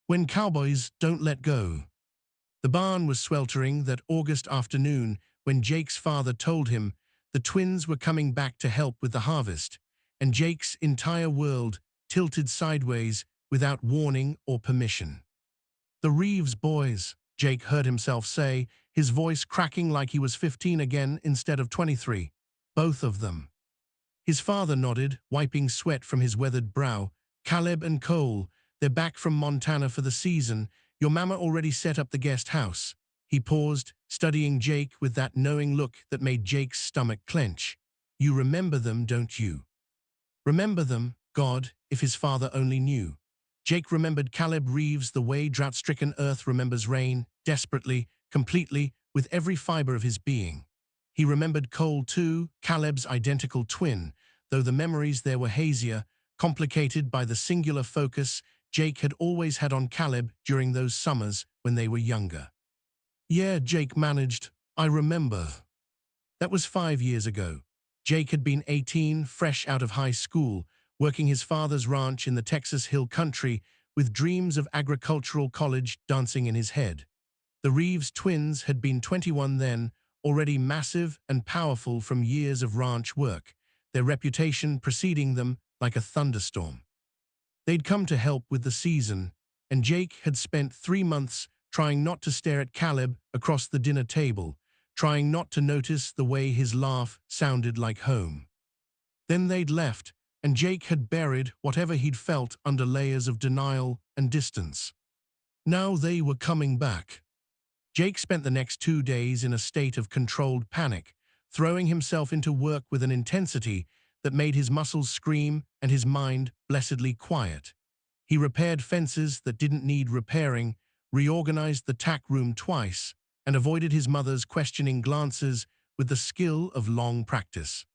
When Cowboys don't let go. The barn was sweltering that August afternoon when Jake's father told him the twins were coming back to help with the harvest, and Jake's entire world tilted sideways without warning or permission. "The Reeves boys," Jake heard himself say, his voice cracking like he was 15 again instead of 23. "Both of them." His father nodded, wiping sweat from his weathered brow. "Caleb and Cole, they're back from Montana for the season. Your mama already set up the guest house." He paused, studying Jake with that knowing look that made Jake's stomach clench. "You remember them, don't you?" Remember them? God, if his father only knew. Jake remembered Caleb Reeves the way drought-stricken earth remembers rain, desperately, completely, with every fiber of his being. He remembered Cole too, Caleb's identical twin, though the memories there were hazier, complicated by the singular focus Jake had always had on Caleb during those summers when they were younger. "Yeah," Jake managed, "I remember." That was 5 years ago. Jake had been 18, fresh out of high school, working his father's ranch in the Texas Hill Country, with dreams of agricultural college dancing in his head. The Reeves twins had been 21 then, already massive and powerful from years of ranch work, their reputation preceding them like a thunderstorm. They'd come to help with the season, and Jake had spent 3 months trying not to stare at Caleb across the dinner table, trying not to notice the way his laugh sounded like home. Then they'd left, and Jake had buried whatever he'd felt under layers of denial and distance. Now they were coming back. Jake spent the next 2 days in a state of controlled panic, throwing himself into work with an intensity that made his muscles scream and his mind blessedly quiet. He repaired fences that didn't need repairing, reorganized the tack room twice, and avoided his mother's questioning glances with the skill of long practice.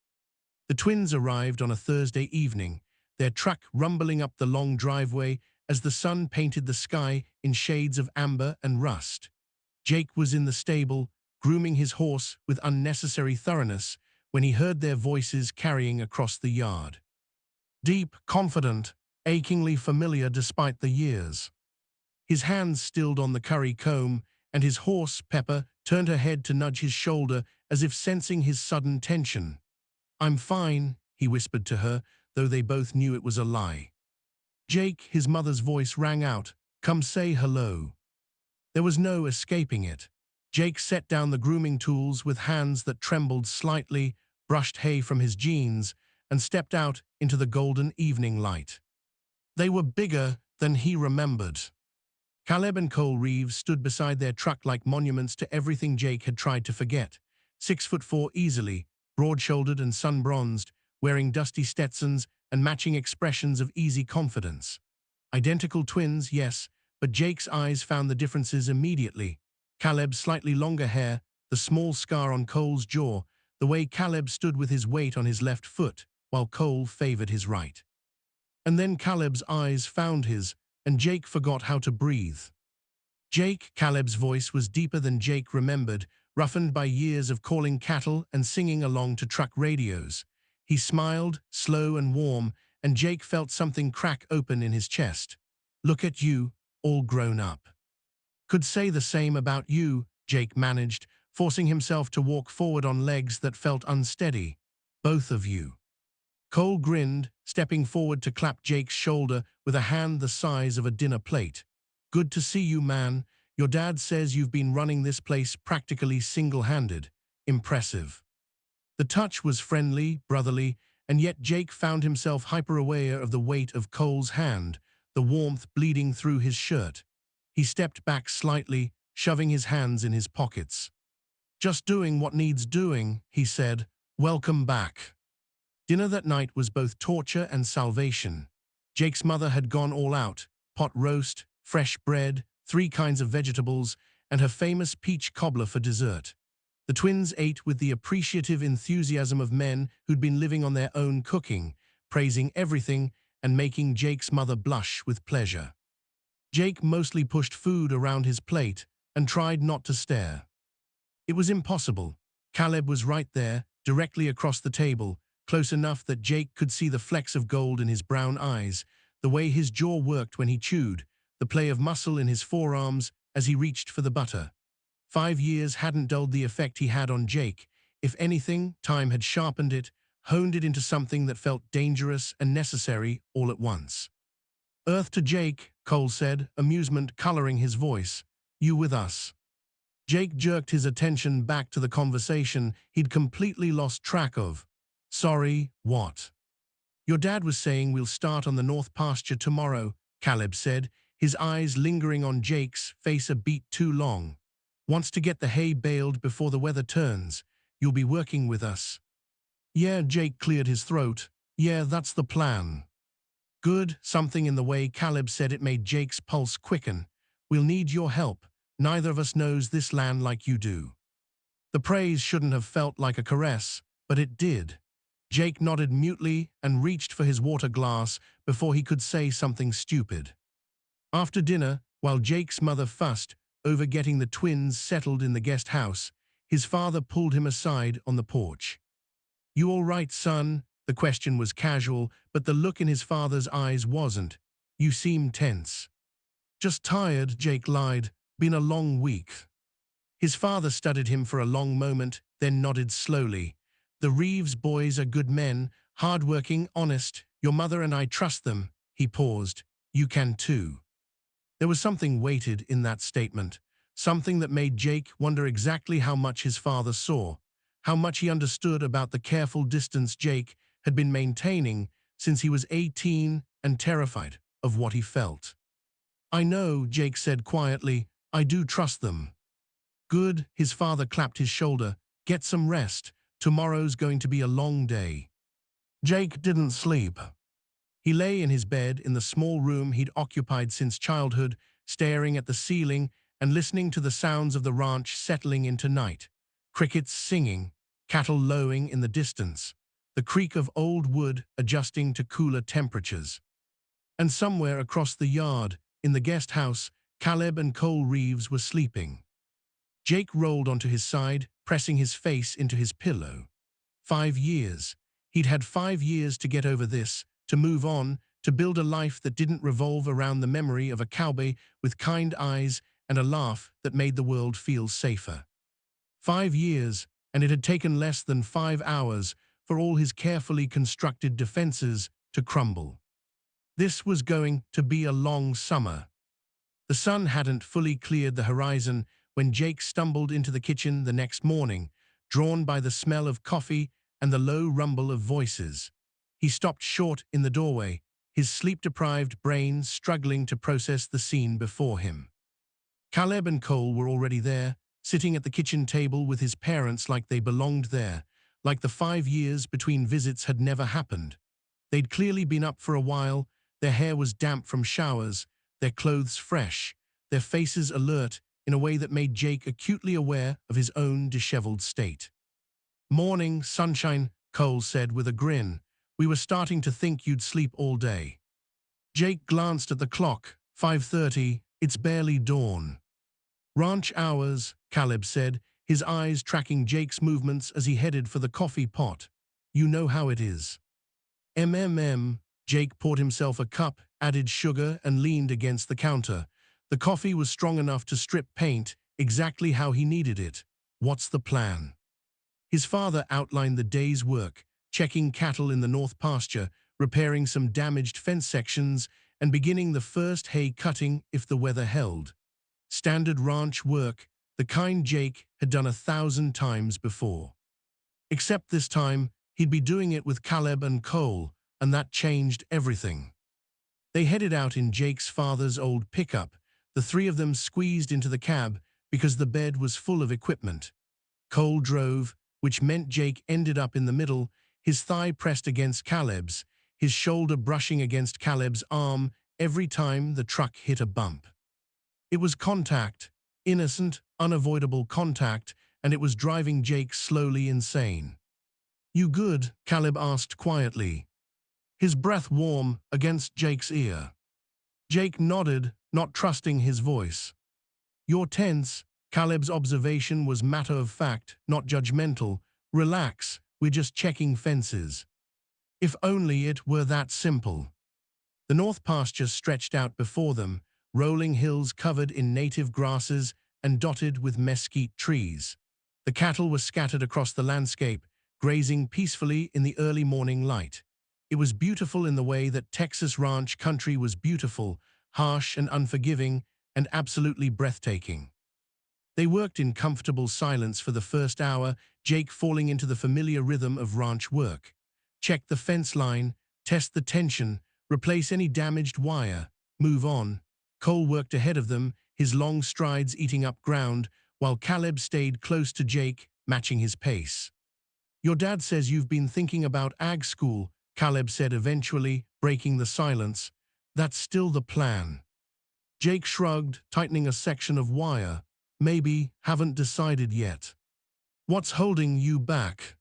The twins arrived on a Thursday evening, their truck rumbling up the long driveway as the sun painted the sky in shades of amber and rust. Jake was in the stable, grooming his horse with unnecessary thoroughness, when he heard their voices carrying across the yard. Deep, confident, achingly familiar despite the years. His hands stilled on the curry comb, and his horse, Pepper, turned her head to nudge his shoulder as if sensing his sudden tension. "I'm fine," he whispered to her, though they both knew it was a lie. "Jake," his mother's voice rang out, "come say hello." There was no escaping it. Jake set down the grooming tools with hands that trembled slightly, brushed hay from his jeans, and stepped out into the golden evening light. They were bigger than he remembered. Caleb and Cole Reeves stood beside their truck like monuments to everything Jake had tried to forget. 6'4" easily, broad-shouldered and sun-bronzed, wearing dusty Stetsons and matching expressions of easy confidence. Identical twins, yes, but Jake's eyes found the differences immediately. Caleb's slightly longer hair, the small scar on Cole's jaw, the way Caleb stood with his weight on his left foot, while Cole favored his right. And then Caleb's eyes found his, and Jake forgot how to breathe. Caleb's voice was deeper than Jake remembered, roughened by years of calling cattle and singing along to truck radios. He smiled, slow and warm, and Jake felt something crack open in his chest. "Look at you, all grown up." "Could say the same about you," Jake managed, forcing himself to walk forward on legs that felt unsteady. "Both of you." Cole grinned, stepping forward to clap Jake's shoulder with a hand the size of a dinner plate. "Good to see you, man. Your dad says you've been running this place practically single-handed. Impressive." The touch was friendly, brotherly, and yet Jake found himself hyper-aware of the weight of Cole's hand, the warmth bleeding through his shirt. He stepped back slightly, shoving his hands in his pockets. "Just doing what needs doing," he said. "Welcome back." Dinner that night was both torture and salvation. Jake's mother had gone all out: pot roast, fresh bread, 3 kinds of vegetables, and her famous peach cobbler for dessert. The twins ate with the appreciative enthusiasm of men who'd been living on their own cooking, praising everything and making Jake's mother blush with pleasure. Jake mostly pushed food around his plate and tried not to stare. It was impossible. Caleb was right there, directly across the table, close enough that Jake could see the flecks of gold in his brown eyes, the way his jaw worked when he chewed, the play of muscle in his forearms as he reached for the butter. 5 years hadn't dulled the effect he had on Jake. If anything, time had sharpened it, honed it into something that felt dangerous and necessary all at once. "Earth to Jake," Cole said, amusement coloring his voice. "You with us?" Jake jerked his attention back to the conversation he'd completely lost track of. "Sorry, what?" "Your dad was saying we'll start on the north pasture tomorrow," Caleb said, his eyes lingering on Jake's face a beat too long. "Wants to get the hay baled before the weather turns. You'll be working with us." "Yeah," Jake cleared his throat. "Yeah, that's the plan." "Good." Something in the way Caleb said it made Jake's pulse quicken. "We'll need your help. Neither of us knows this land like you do." The praise shouldn't have felt like a caress, but it did. Jake nodded mutely and reached for his water glass before he could say something stupid. After dinner, while Jake's mother fussed over getting the twins settled in the guest house, his father pulled him aside on the porch. "You all right, son?" The question was casual, but the look in his father's eyes wasn't. "You seem tense." "Just tired," Jake lied. "Been a long week." His father studied him for a long moment, then nodded slowly. "The Reeves boys are good men, hardworking, honest. Your mother and I trust them." He paused. "You can too." There was something weighted in that statement, something that made Jake wonder exactly how much his father saw, how much he understood about the careful distance Jake had been maintaining since he was 18 and terrified of what he felt. "I know," Jake said quietly. "I do trust them." "Good," his father clapped his shoulder. "Get some rest. Tomorrow's going to be a long day." Jake didn't sleep. He lay in his bed in the small room he'd occupied since childhood, staring at the ceiling and listening to the sounds of the ranch settling into night. Crickets singing, cattle lowing in the distance, the creak of old wood adjusting to cooler temperatures. And somewhere across the yard, in the guest house, Caleb and Cole Reeves were sleeping. Jake rolled onto his side, pressing his face into his pillow. 5 years. He'd had 5 years to get over this, to move on, to build a life that didn't revolve around the memory of a cowboy with kind eyes and a laugh that made the world feel safer. 5 years, and it had taken less than 5 hours for all his carefully constructed defenses to crumble. This was going to be a long summer. The sun hadn't fully cleared the horizon when Jake stumbled into the kitchen the next morning, drawn by the smell of coffee and the low rumble of voices. He stopped short in the doorway, his sleep-deprived brain struggling to process the scene before him. Caleb and Cole were already there, sitting at the kitchen table with his parents like they belonged there, like the 5 years between visits had never happened. They'd clearly been up for a while, their hair was damp from showers, their clothes fresh, their faces alert in a way that made Jake acutely aware of his own disheveled state. "Morning, sunshine," Cole said with a grin. "We were starting to think you'd sleep all day." Jake glanced at the clock. 5:30, it's barely dawn. "Ranch hours," Caleb said, his eyes tracking Jake's movements as he headed for the coffee pot. "You know how it is." Jake poured himself a cup, added sugar, and leaned against the counter. The coffee was strong enough to strip paint, exactly how he needed it. "What's the plan?" His father outlined the day's work, checking cattle in the north pasture, repairing some damaged fence sections, and beginning the first hay cutting if the weather held. Standard ranch work, the kind Jake had done 1,000 times before. Except this time, he'd be doing it with Caleb and Cole, and that changed everything. They headed out in Jake's father's old pickup, the three of them squeezed into the cab because the bed was full of equipment. Cole drove, which meant Jake ended up in the middle, his thigh pressed against Caleb's, his shoulder brushing against Caleb's arm every time the truck hit a bump. It was contact, innocent, unavoidable contact, and it was driving Jake slowly insane. "You good?" Caleb asked quietly, his breath warm against Jake's ear. Jake nodded, not trusting his voice. "You're tense." Caleb's observation was matter of fact, not judgmental. "Relax, we're just checking fences." If only it were that simple. The north pasture stretched out before them, rolling hills covered in native grasses and dotted with mesquite trees. The cattle were scattered across the landscape, grazing peacefully in the early morning light. It was beautiful in the way that Texas ranch country was beautiful, harsh and unforgiving, and absolutely breathtaking. They worked in comfortable silence for the first hour, Jake falling into the familiar rhythm of ranch work. Check the fence line, test the tension, replace any damaged wire, move on. Cole worked ahead of them, his long strides eating up ground, while Caleb stayed close to Jake, matching his pace. "Your dad says you've been thinking about ag school," Caleb said eventually, breaking the silence. "That's still the plan." Jake shrugged, tightening a section of wire. "Maybe, haven't decided yet." "What's holding you back?"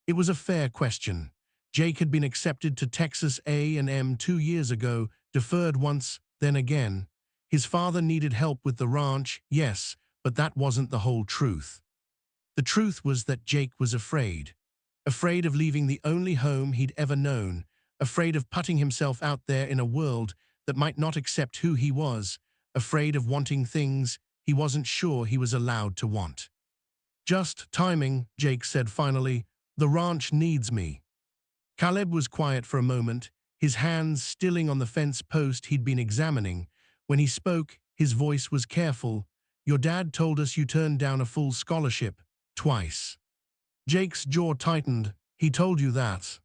It was a fair question. Jake had been accepted to Texas A&M 2 years ago, deferred once, then again. His father needed help with the ranch, yes, but that wasn't the whole truth. The truth was that Jake was afraid. Afraid of leaving the only home he'd ever known, afraid of putting himself out there in a world that might not accept who he was, afraid of wanting things he wasn't sure he was allowed to want. "Just timing," Jake said finally. "The ranch needs me." Caleb was quiet for a moment, his hands stilling on the fence post he'd been examining. When he spoke, his voice was careful. "Your dad told us you turned down a full scholarship, twice." Jake's jaw tightened. "He told you that?"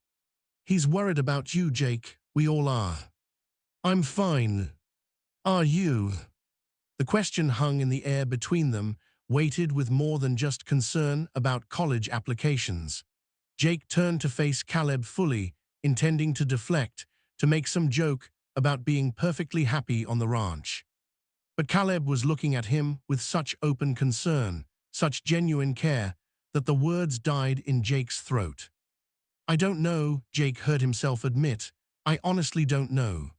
"He's worried about you, Jake. We all are." "I'm fine. Are you?" The question hung in the air between them, weighted with more than just concern about college applications. Jake turned to face Caleb fully, intending to deflect, to make some joke about being perfectly happy on the ranch. But Caleb was looking at him with such open concern, such genuine care, that the words died in Jake's throat. "I don't know," Jake heard himself admit. "I honestly don't know."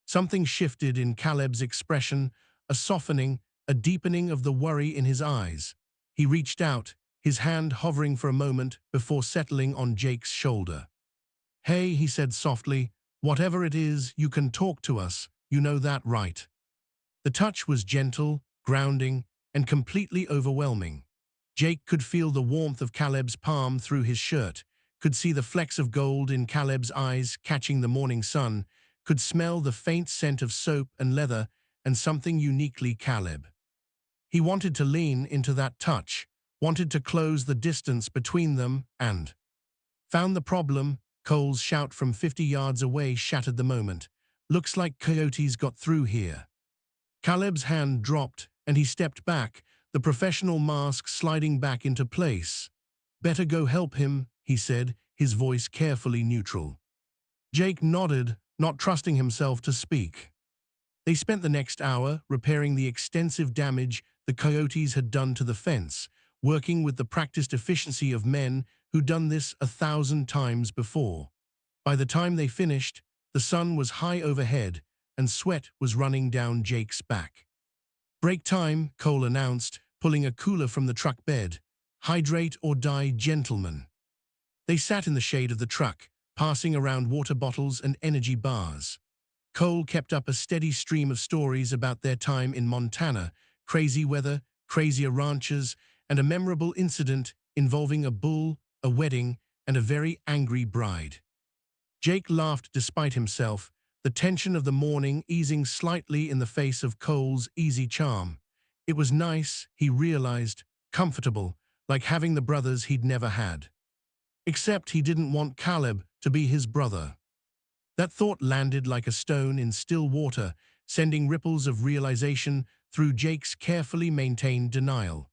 Something shifted in Caleb's expression, a softening, a deepening of the worry in his eyes. He reached out, his hand hovering for a moment before settling on Jake's shoulder. "Hey," he said softly, "whatever it is, you can talk to us, you know that, right?" The touch was gentle, grounding, and completely overwhelming. Jake could feel the warmth of Caleb's palm through his shirt, could see the flecks of gold in Caleb's eyes catching the morning sun, could smell the faint scent of soap and leather and something uniquely Caleb. He wanted to lean into that touch, wanted to close the distance between them and found the problem. Cole's shout from 50 yards away shattered the moment. "Looks like coyotes got through here." Caleb's hand dropped, and he stepped back, the professional mask sliding back into place. "Better go help him," he said, his voice carefully neutral. Jake nodded, not trusting himself to speak. They spent the next hour repairing the extensive damage the coyotes had done to the fence, working with the practiced efficiency of men who'd done this 1,000 times before. By the time they finished, the sun was high overhead, and sweat was running down Jake's back. "Break time," Cole announced, pulling a cooler from the truck bed. "Hydrate or die, gentlemen." They sat in the shade of the truck, passing around water bottles and energy bars. Cole kept up a steady stream of stories about their time in Montana, crazy weather, crazier ranchers, and a memorable incident involving a bull, a wedding, and a very angry bride. Jake laughed despite himself, the tension of the morning easing slightly in the face of Cole's easy charm. It was nice, he realized, comfortable, like having the brothers he'd never had. Except he didn't want Caleb to be his brother. That thought landed like a stone in still water, sending ripples of realization through Jake's carefully maintained denial.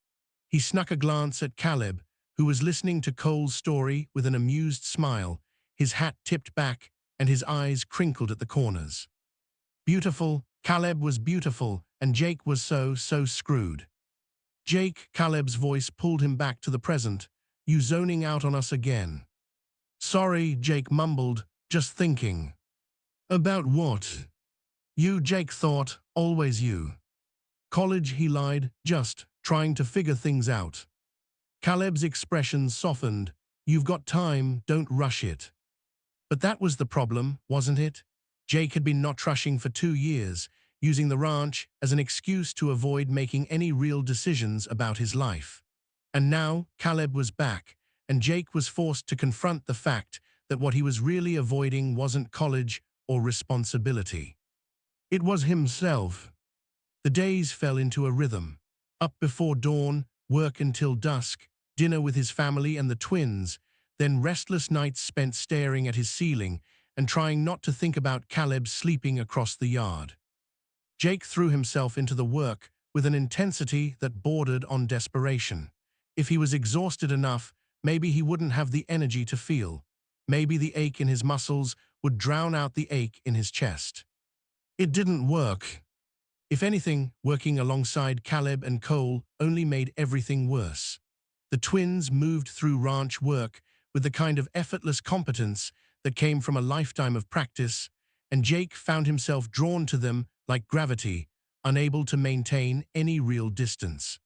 He snuck a glance at Caleb, who was listening to Cole's story with an amused smile, his hat tipped back and his eyes crinkled at the corners. Beautiful, Caleb was beautiful, and Jake was so screwed. "Jake," Caleb's voice pulled him back to the present. "You zoning out on us again?" "Sorry," Jake mumbled, "just thinking." "About what?" "You," Jake thought, "always you." "College," he lied, "just trying to figure things out." Caleb's expression softened. "You've got time, don't rush it." But that was the problem, wasn't it? Jake had been not rushing for 2 years. using the ranch as an excuse to avoid making any real decisions about his life. And now Caleb was back, and Jake was forced to confront the fact that what he was really avoiding wasn't college or responsibility. It was himself. The days fell into a rhythm. Up before dawn, work until dusk, dinner with his family and the twins, then restless nights spent staring at his ceiling and trying not to think about Caleb sleeping across the yard. Jake threw himself into the work with an intensity that bordered on desperation. If he was exhausted enough, maybe he wouldn't have the energy to feel. Maybe the ache in his muscles would drown out the ache in his chest. It didn't work. If anything, working alongside Caleb and Cole only made everything worse. The twins moved through ranch work with the kind of effortless competence that came from a lifetime of practice, and Jake found himself drawn to them like gravity, unable to maintain any real distance.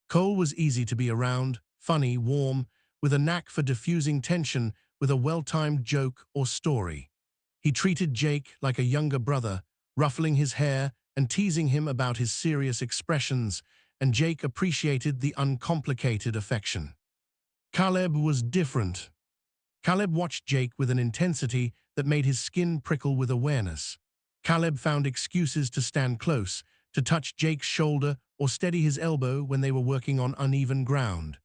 Cole was easy to be around, funny, warm, with a knack for diffusing tension with a well-timed joke or story. He treated Jake like a younger brother, ruffling his hair and teasing him about his serious expressions, and Jake appreciated the uncomplicated affection. Caleb was different. Caleb watched Jake with an intensity that made his skin prickle with awareness. Caleb found excuses to stand close, to touch Jake's shoulder or steady his elbow when they were working on uneven ground.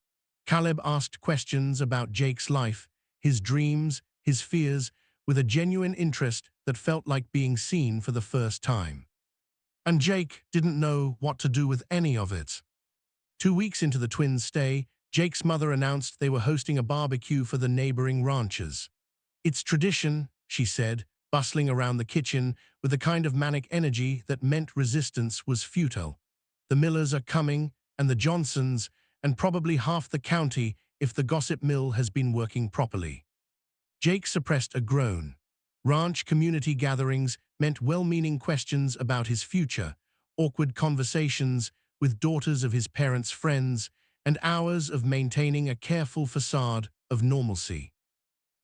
Caleb asked questions about Jake's life, his dreams, his fears, with a genuine interest that felt like being seen for the first time. And Jake didn't know what to do with any of it. 2 weeks into the twins' stay, Jake's mother announced they were hosting a barbecue for the neighboring ranchers. "It's tradition," she said, bustling around the kitchen with the kind of manic energy that meant resistance was futile. "The Millers are coming, and the Johnsons, and probably half the county if the gossip mill has been working properly." Jake suppressed a groan. Ranch community gatherings meant well-meaning questions about his future, awkward conversations with daughters of his parents' friends, and hours of maintaining a careful facade of normalcy.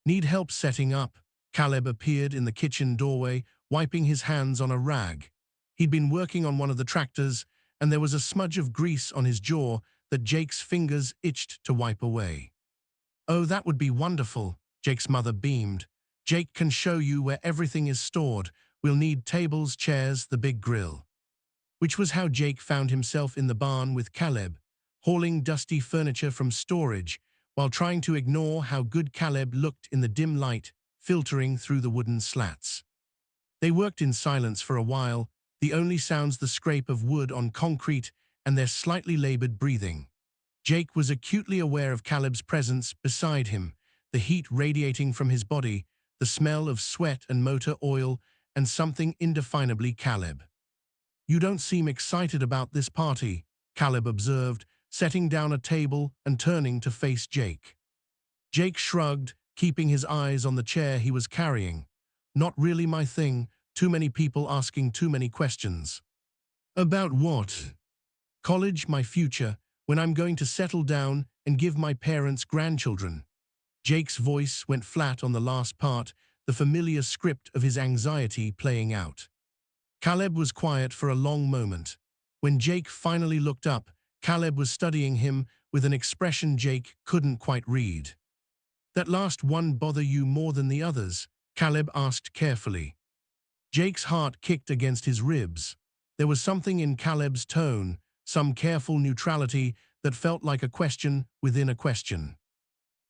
"Need help setting up?" Caleb appeared in the kitchen doorway, wiping his hands on a rag. He'd been working on one of the tractors, and there was a smudge of grease on his jaw that Jake's fingers itched to wipe away. "Oh, that would be wonderful," Jake's mother beamed. "Jake can show you where everything is stored. We'll need tables, chairs, the big grill." Which was how Jake found himself in the barn with Caleb, hauling dusty furniture from storage, while trying to ignore how good Caleb looked in the dim light filtering through the wooden slats. They worked in silence for a while, the only sounds the scrape of wood on concrete and their slightly labored breathing. Jake was acutely aware of Caleb's presence beside him, the heat radiating from his body, the smell of sweat and motor oil, and something indefinably Caleb. "You don't seem excited about this party," Caleb observed, setting down a table and turning to face Jake. Jake shrugged, keeping his eyes on the chair he was carrying. "Not really my thing, too many people asking too many questions." "About what?" "College, my future, when I'm going to settle down and give my parents grandchildren." Jake's voice went flat on the last part, the familiar script of his anxiety playing out. Caleb was quiet for a long moment. When Jake finally looked up, Caleb was studying him with an expression Jake couldn't quite read. "That last one bother you more than the others?" Caleb asked carefully. Jake's heart kicked against his ribs. There was something in Caleb's tone, some careful neutrality that felt like a question within a question.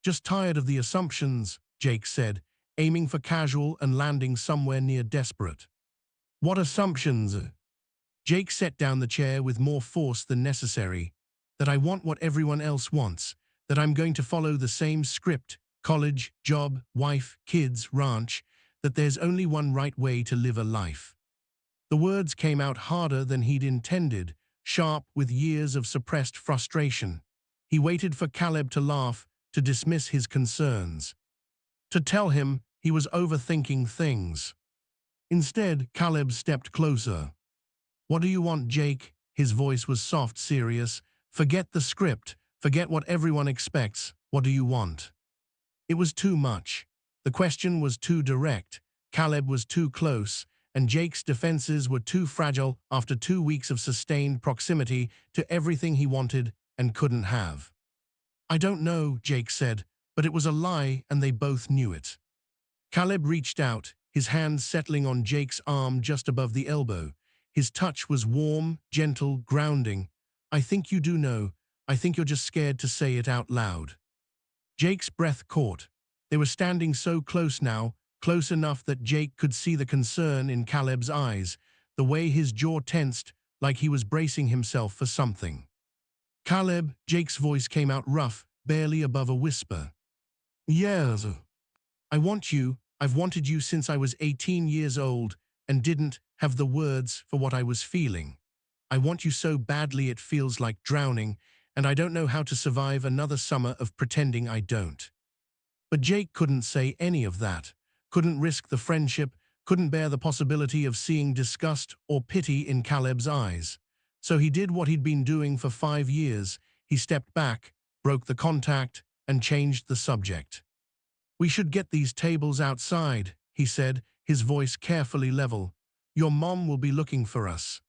"Just tired of the assumptions," Jake said, aiming for casual and landing somewhere near desperate. "What assumptions?" Jake set down the chair with more force than necessary. "That I want what everyone else wants, that I'm going to follow the same script, college, job, wife, kids, ranch, that there's only one right way to live a life." The words came out harder than he'd intended, sharp with years of suppressed frustration. He waited for Caleb to laugh, to dismiss his concerns, to tell him he was overthinking things. Instead, Caleb stepped closer. "What do you want, Jake?" His voice was soft, serious. "Forget the script. Forget what everyone expects. What do you want?" It was too much. The question was too direct. Caleb was too close, and Jake's defenses were too fragile after 2 weeks of sustained proximity to everything he wanted and couldn't have. "I don't know," Jake said, but it was a lie and they both knew it. Caleb reached out, his hand settling on Jake's arm just above the elbow. His touch was warm, gentle, grounding. "I think you do know. I think you're just scared to say it out loud." Jake's breath caught. They were standing so close now, close enough that Jake could see the concern in Caleb's eyes, the way his jaw tensed like he was bracing himself for something. "Caleb," Jake's voice came out rough, barely above a whisper. "Yes. I want you. I've wanted you since I was 18 years old and didn't have the words for what I was feeling. I want you so badly it feels like drowning, and I don't know how to survive another summer of pretending I don't." But Jake couldn't say any of that, couldn't risk the friendship, couldn't bear the possibility of seeing disgust or pity in Caleb's eyes. So he did what he'd been doing for 5 years. He stepped back, broke the contact, and changed the subject. "We should get these tables outside," he said, his voice carefully level. "Your mom will be looking for us."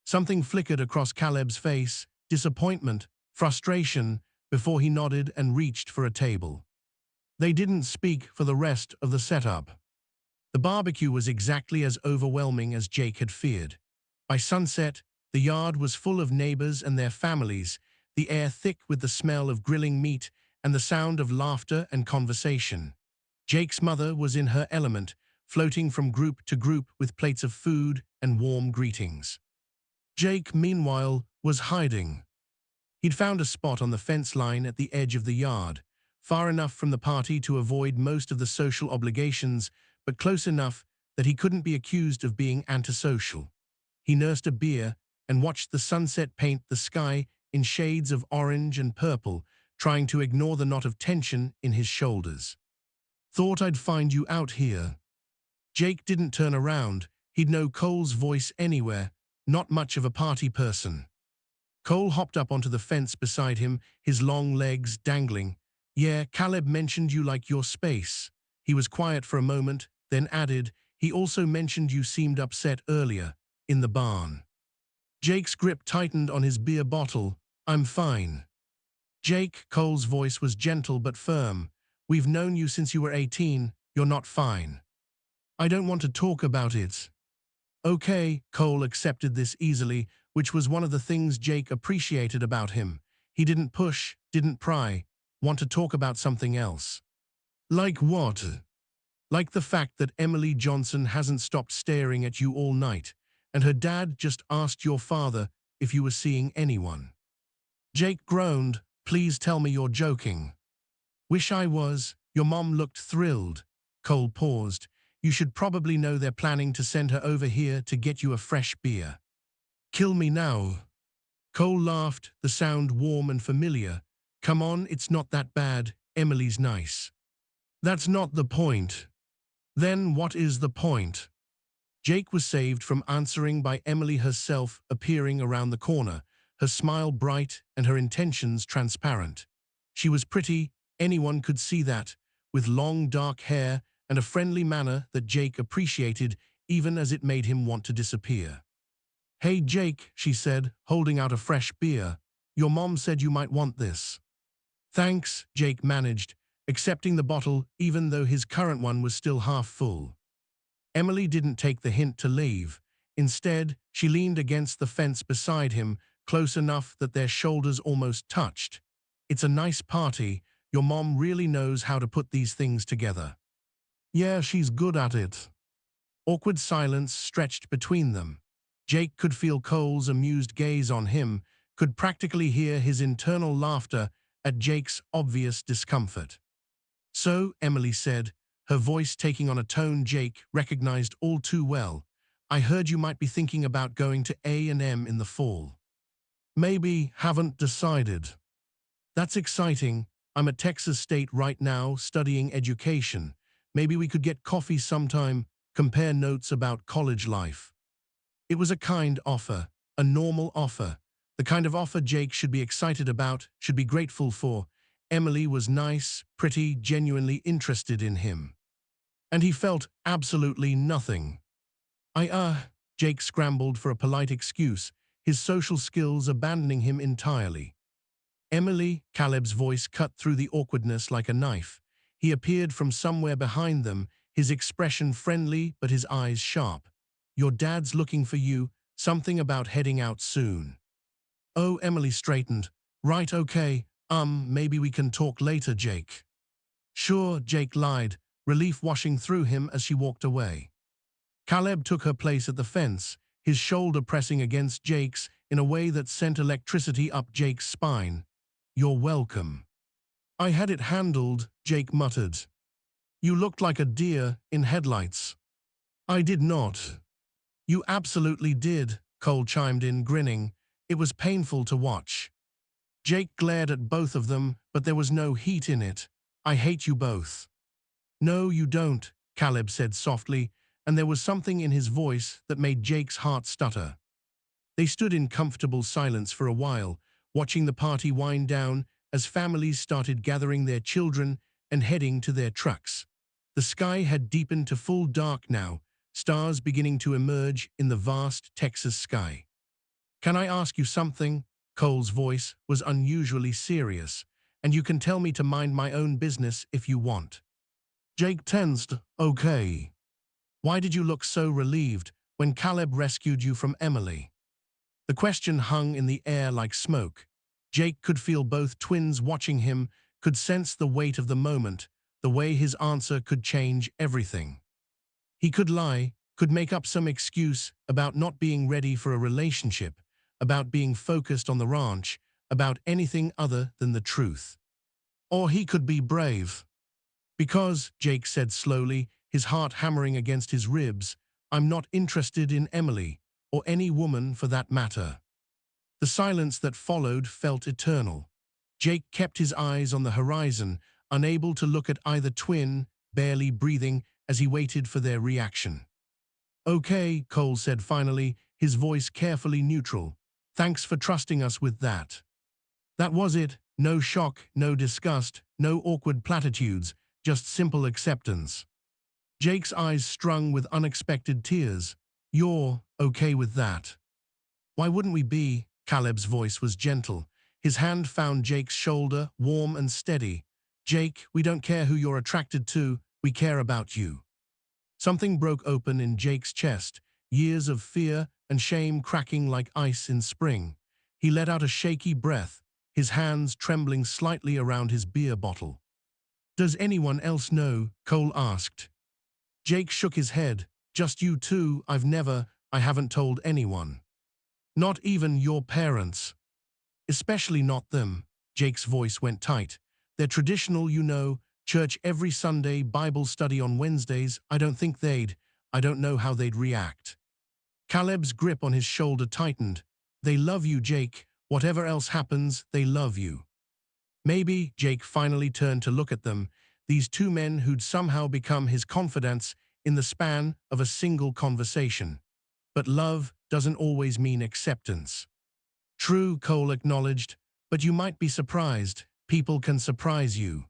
Something flickered across Caleb's face, disappointment, frustration, before he nodded and reached for a table. They didn't speak for the rest of the setup. The barbecue was exactly as overwhelming as Jake had feared. By sunset, the yard was full of neighbors and their families, the air thick with the smell of grilling meat and the sound of laughter and conversation. Jake's mother was in her element, floating from group to group with plates of food and warm greetings. Jake, meanwhile, was hiding. He'd found a spot on the fence line at the edge of the yard, far enough from the party to avoid most of the social obligations, but close enough that he couldn't be accused of being antisocial. He nursed a beer and watched the sunset paint the sky in shades of orange and purple, trying to ignore the knot of tension in his shoulders. "Thought I'd find you out here." Jake didn't turn around. He'd know Cole's voice anywhere, not much of a party person. Cole hopped up onto the fence beside him, his long legs dangling. "Yeah, Caleb mentioned you like your space." He was quiet for a moment, then added, "He also mentioned you seemed upset earlier, in the barn." Jake's grip tightened on his beer bottle. "I'm fine." "Jake," Cole's voice was gentle but firm. "We've known you since you were 18. You're not fine." "I don't want to talk about it." "Okay," Cole accepted this easily, which was one of the things Jake appreciated about him. He didn't push, didn't pry, want to talk about something else. "Like what?" "Like the fact that Emily Johnson hasn't stopped staring at you all night, and her dad just asked your father if you were seeing anyone." Jake groaned. "Please tell me you're joking." "Wish I was." "Your mom looked thrilled." Cole paused. "You should probably know they're planning to send her over here to get you a fresh beer." "Kill me now." Cole laughed, the sound warm and familiar. "Come on, it's not that bad. Emily's nice." "That's not the point." "Then what is the point?" Jake was saved from answering by Emily herself appearing around the corner, her smile bright and her intentions transparent. She was pretty, anyone could see that, with long dark hair and a friendly manner that Jake appreciated even as it made him want to disappear. "Hey Jake," she said, holding out a fresh beer. "Your mom said you might want this." "Thanks," Jake managed, accepting the bottle even though his current one was still half full. Emily didn't take the hint to leave. Instead, she leaned against the fence beside him, close enough that their shoulders almost touched. "It's a nice party. Your mom really knows how to put these things together." "Yeah, she's good at it." Awkward silence stretched between them. Jake could feel Cole's amused gaze on him, could practically hear his internal laughter at Jake's obvious discomfort. "So," Emily said, her voice taking on a tone Jake recognized all too well, "I heard you might be thinking about going to A&M in the fall." "Maybe, haven't decided." "That's exciting. I'm at Texas State right now studying education. Maybe we could get coffee sometime, compare notes about college life." It was a kind offer, a normal offer, the kind of offer Jake should be excited about, should be grateful for. Emily was nice, pretty, genuinely interested in him. And he felt absolutely nothing. Jake scrambled for a polite excuse, his social skills abandoning him entirely. Emily, Caleb's voice cut through the awkwardness like a knife. He appeared from somewhere behind them, his expression friendly but his eyes sharp. Your dad's looking for you, something about heading out soon. Oh, Emily straightened. Right, okay, maybe we can talk later, Jake. Sure, Jake lied, relief washing through him as she walked away. Caleb took her place at the fence, his shoulder pressing against Jake's in a way that sent electricity up Jake's spine. You're welcome. I had it handled, Jake muttered. You looked like a deer in headlights. I did not. You absolutely did, Cole chimed in, grinning. It was painful to watch. Jake glared at both of them, but there was no heat in it. I hate you both. No, you don't, Caleb said softly, and there was something in his voice that made Jake's heart stutter. They stood in comfortable silence for a while, watching the party wind down as families started gathering their children and heading to their trucks. The sky had deepened to full dark now, stars beginning to emerge in the vast Texas sky. Can I ask you something? Cole's voice was unusually serious, and you can tell me to mind my own business if you want. Jake tensed. Okay. Why did you look so relieved when Caleb rescued you from Emily? The question hung in the air like smoke. Jake could feel both twins watching him, could sense the weight of the moment, the way his answer could change everything. He could lie, could make up some excuse about not being ready for a relationship, about being focused on the ranch, about anything other than the truth. Or he could be brave. Because, Jake said slowly, his heart hammering against his ribs, I'm not interested in Emily, or any woman for that matter. The silence that followed felt eternal. Jake kept his eyes on the horizon, unable to look at either twin, barely breathing as he waited for their reaction. Okay, Cole said finally, his voice carefully neutral. Thanks for trusting us with that. That was it. No shock, no disgust, no awkward platitudes, just simple acceptance. Jake's eyes strung with unexpected tears. You're okay with that? Why wouldn't we be? Caleb's voice was gentle. His hand found Jake's shoulder, warm and steady. Jake, we don't care who you're attracted to, we care about you. Something broke open in Jake's chest, years of fear and shame cracking like ice in spring. He let out a shaky breath, his hands trembling slightly around his beer bottle. Does anyone else know? Cole asked. Jake shook his head. Just you two, I haven't told anyone. Not even your parents. Especially not them. Jake's voice went tight. They're traditional, you know, church every Sunday, Bible study on Wednesdays. I don't know how they'd react. Caleb's grip on his shoulder tightened. They love you, Jake. Whatever else happens, they love you. Maybe, Jake finally turned to look at them, these two men who'd somehow become his confidants in the span of a single conversation. But love doesn't always mean acceptance. True, Cole acknowledged, but you might be surprised. People can surprise you.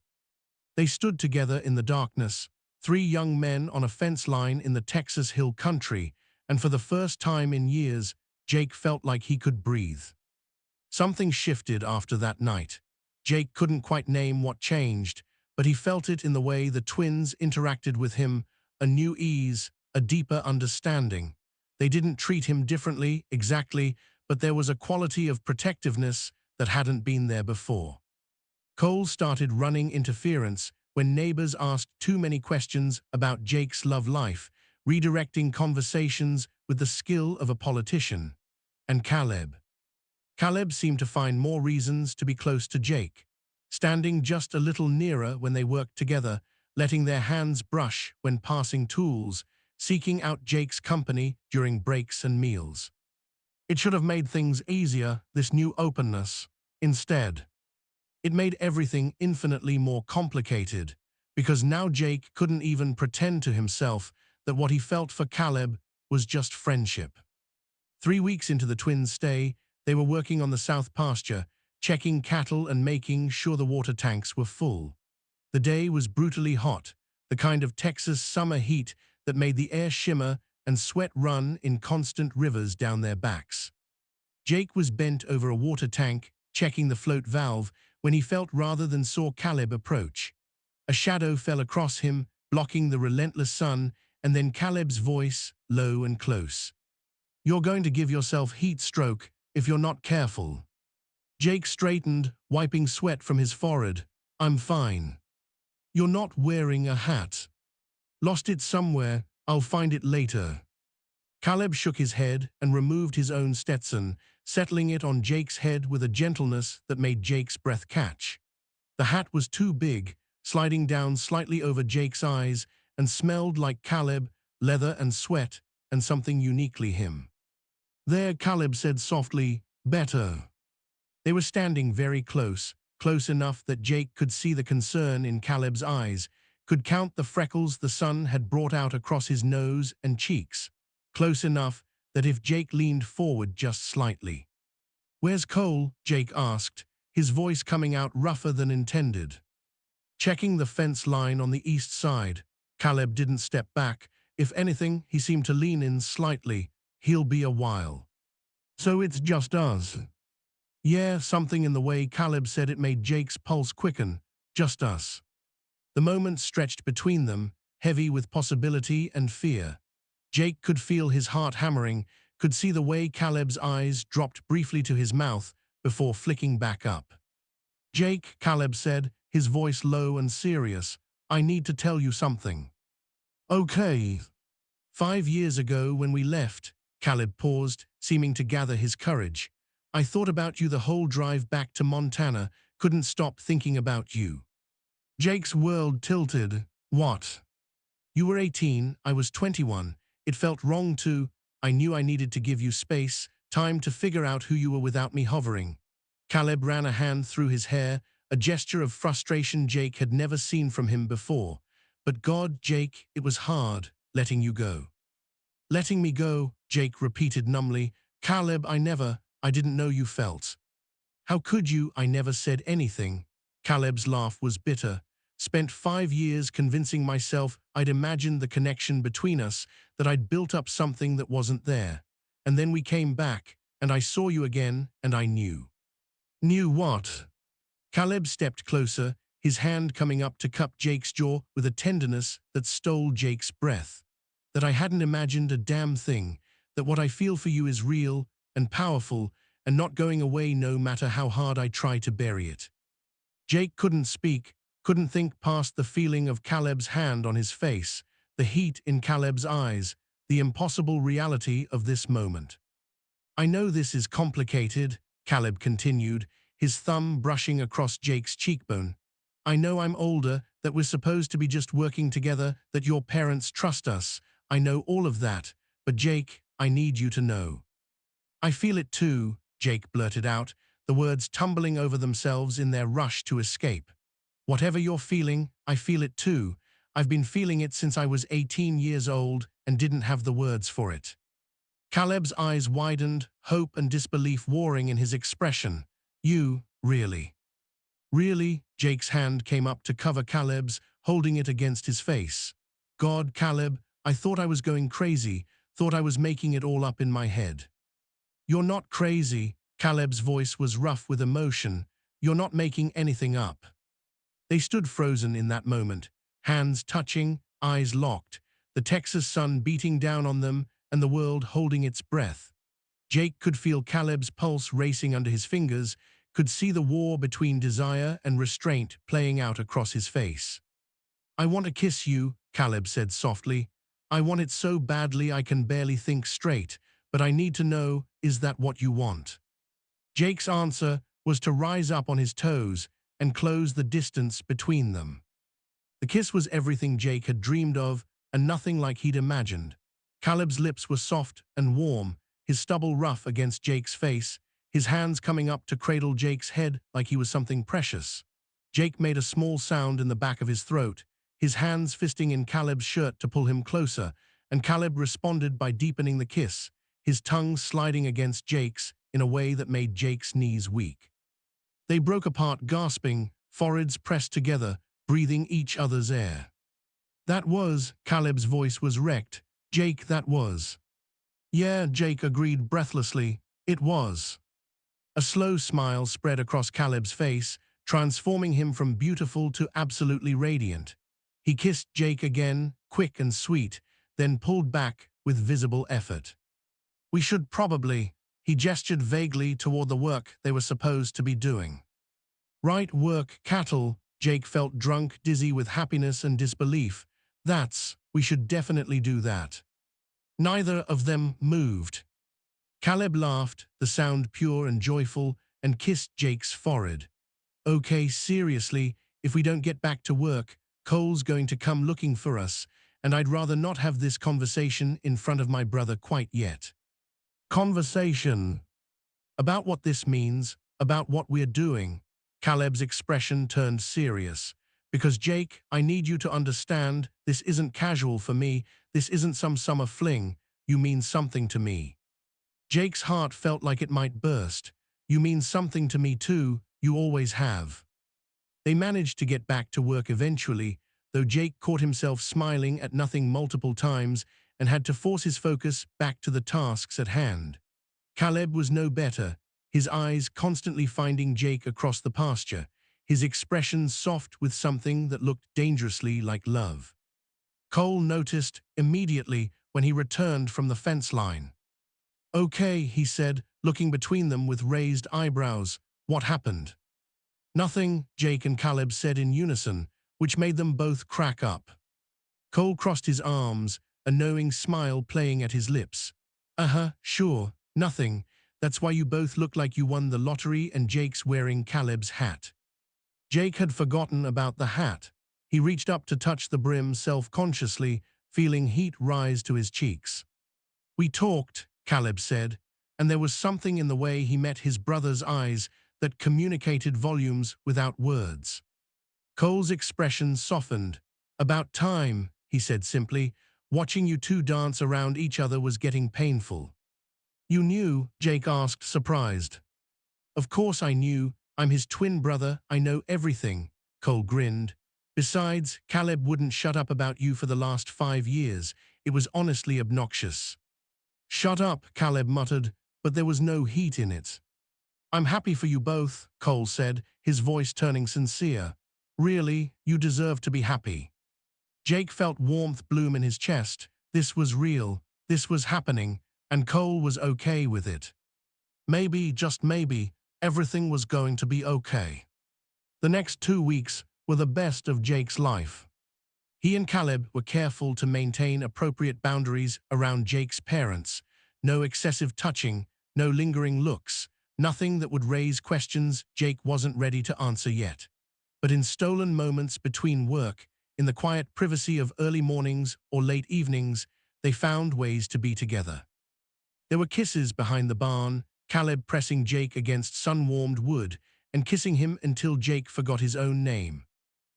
They stood together in the darkness, three young men on a fence line in the Texas Hill Country, and for the first time in years, Jake felt like he could breathe. Something shifted after that night. Jake couldn't quite name what changed, but he felt it in the way the twins interacted with him, a new ease, a deeper understanding. They didn't treat him differently, exactly, but there was a quality of protectiveness that hadn't been there before. Cole started running interference when neighbors asked too many questions about Jake's love life, redirecting conversations with the skill of a politician. And Caleb. Caleb seemed to find more reasons to be close to Jake, standing just a little nearer when they worked together, letting their hands brush when passing tools, seeking out Jake's company during breaks and meals. It should have made things easier, this new openness. Instead, it made everything infinitely more complicated, because now Jake couldn't even pretend to himself that what he felt for Caleb was just friendship. 3 weeks into the twins' stay, they were working on the south pasture, checking cattle and making sure the water tanks were full. The day was brutally hot, the kind of Texas summer heat that made the air shimmer and sweat run in constant rivers down their backs. Jake was bent over a water tank, checking the float valve, when he felt rather than saw Caleb approach. A shadow fell across him, blocking the relentless sun, and then Caleb's voice, low and close. "You're going to give yourself heat stroke if you're not careful." Jake straightened, wiping sweat from his forehead. "I'm fine." "You're not wearing a hat." "Lost it somewhere, I'll find it later." Caleb shook his head and removed his own Stetson, settling it on Jake's head with a gentleness that made Jake's breath catch. The hat was too big, sliding down slightly over Jake's eyes, and smelled like Caleb, leather and sweat, and something uniquely him. "There," Caleb said softly, "better." They were standing very close, close enough that Jake could see the concern in Caleb's eyes, could count the freckles the sun had brought out across his nose and cheeks, close enough that if Jake leaned forward just slightly. "Where's Cole?" Jake asked, his voice coming out rougher than intended. "Checking the fence line on the east side." Caleb didn't step back. If anything, he seemed to lean in slightly. "He'll be a while." "So it's just us?" "Yeah," something in the way Caleb said it made Jake's pulse quicken. "Just us." The moment stretched between them, heavy with possibility and fear. Jake could feel his heart hammering, could see the way Caleb's eyes dropped briefly to his mouth before flicking back up. "Jake," Caleb said, his voice low and serious, "I need to tell you something." "Okay." 5 years ago when we left," Caleb paused, seeming to gather his courage. "I thought about you the whole drive back to Montana, couldn't stop thinking about you." Jake's world tilted. "What?" "You were 18, I was 21. It felt wrong to. I knew I needed to give you space, time to figure out who you were without me hovering." Caleb ran a hand through his hair, a gesture of frustration Jake had never seen from him before. "But God, Jake, it was hard, letting you go." "Letting me go," Jake repeated numbly. "Caleb, I didn't know you felt." "How could you? I never said anything." Caleb's laugh was bitter. "Spent 5 years convincing myself I'd imagined the connection between us, that I'd built up something that wasn't there. And then we came back, and I saw you again, and I knew." "Knew what?" Caleb stepped closer, his hand coming up to cup Jake's jaw with a tenderness that stole Jake's breath. "That I hadn't imagined a damn thing, that what I feel for you is real and powerful and not going away no matter how hard I try to bury it." Jake couldn't speak, couldn't think past the feeling of Caleb's hand on his face, the heat in Caleb's eyes, the impossible reality of this moment. "I know this is complicated," Caleb continued, his thumb brushing across Jake's cheekbone. "I know I'm older, that we're supposed to be just working together, that your parents trust us. I know all of that, but Jake, I need you to know." "I feel it too," Jake blurted out, the words tumbling over themselves in their rush to escape. "Whatever you're feeling, I feel it too. I've been feeling it since I was 18 years old and didn't have the words for it." Caleb's eyes widened, hope and disbelief warring in his expression. "You, really?" "Really?" Jake's hand came up to cover Caleb's, holding it against his face. "God, Caleb, I thought I was going crazy, thought I was making it all up in my head." "You're not crazy." Caleb's voice was rough with emotion. "You're not making anything up." They stood frozen in that moment, hands touching, eyes locked, the Texas sun beating down on them and the world holding its breath. Jake could feel Caleb's pulse racing under his fingers, could see the war between desire and restraint playing out across his face. "I want to kiss you," Caleb said softly. "I want it so badly I can barely think straight, but I need to know, is that what you want?" Jake's answer was to rise up on his toes and close the distance between them. The kiss was everything Jake had dreamed of and nothing like he'd imagined. Caleb's lips were soft and warm, his stubble rough against Jake's face, his hands coming up to cradle Jake's head like he was something precious. Jake made a small sound in the back of his throat, his hands fisting in Caleb's shirt to pull him closer, and Caleb responded by deepening the kiss, his tongue sliding against Jake's in a way that made Jake's knees weak. They broke apart gasping, foreheads pressed together, breathing each other's air. "That was," Caleb's voice was wrecked, Jake, that was. Yeah, Jake agreed breathlessly. It was. A slow smile spread across Caleb's face, transforming him from beautiful to absolutely radiant. He kissed Jake again, quick and sweet, then pulled back with visible effort. We should probably, he gestured vaguely toward the work they were supposed to be doing. Right work, cattle, Jake felt drunk, dizzy with happiness and disbelief. We should definitely do that. Neither of them moved. Caleb laughed, the sound pure and joyful, and kissed Jake's forehead. Okay, seriously, if we don't get back to work, Cole's going to come looking for us, and I'd rather not have this conversation in front of my brother quite yet. Conversation. About what this means, about what we're doing. Caleb's expression turned serious. Because Jake, I need you to understand, this isn't casual for me, this isn't some summer fling, you mean something to me. Jake's heart felt like it might burst. You mean something to me too, you always have. They managed to get back to work eventually, though Jake caught himself smiling at nothing multiple times and had to force his focus back to the tasks at hand. Caleb was no better, his eyes constantly finding Jake across the pasture, his expression soft with something that looked dangerously like love. Cole noticed immediately when he returned from the fence line. Okay, he said, looking between them with raised eyebrows. What happened? Nothing, Jake and Caleb said in unison, which made them both crack up. Cole crossed his arms, a knowing smile playing at his lips. Sure, nothing. That's why you both look like you won the lottery and Jake's wearing Caleb's hat. Jake had forgotten about the hat. He reached up to touch the brim self-consciously, feeling heat rise to his cheeks. We talked, Caleb said, and there was something in the way he met his brother's eyes that communicated volumes without words. Cole's expression softened. About time, he said simply. Watching you two dance around each other was getting painful. You knew? Jake asked, surprised. Of course I knew. I'm his twin brother. I know everything, Cole grinned. Besides, Caleb wouldn't shut up about you for the last 5 years. It was honestly obnoxious. Shut up, Caleb muttered, but there was no heat in it. I'm happy for you both, Cole said, his voice turning sincere. Really, you deserve to be happy. Jake felt warmth bloom in his chest. This was real, this was happening, and Cole was okay with it. Maybe, just maybe, everything was going to be okay. The next 2 weeks were the best of Jake's life. He and Caleb were careful to maintain appropriate boundaries around Jake's parents. No excessive touching, no lingering looks, nothing that would raise questions Jake wasn't ready to answer yet. But in stolen moments between work, in the quiet privacy of early mornings or late evenings, they found ways to be together. There were kisses behind the barn, Caleb pressing Jake against sun-warmed wood and kissing him until Jake forgot his own name.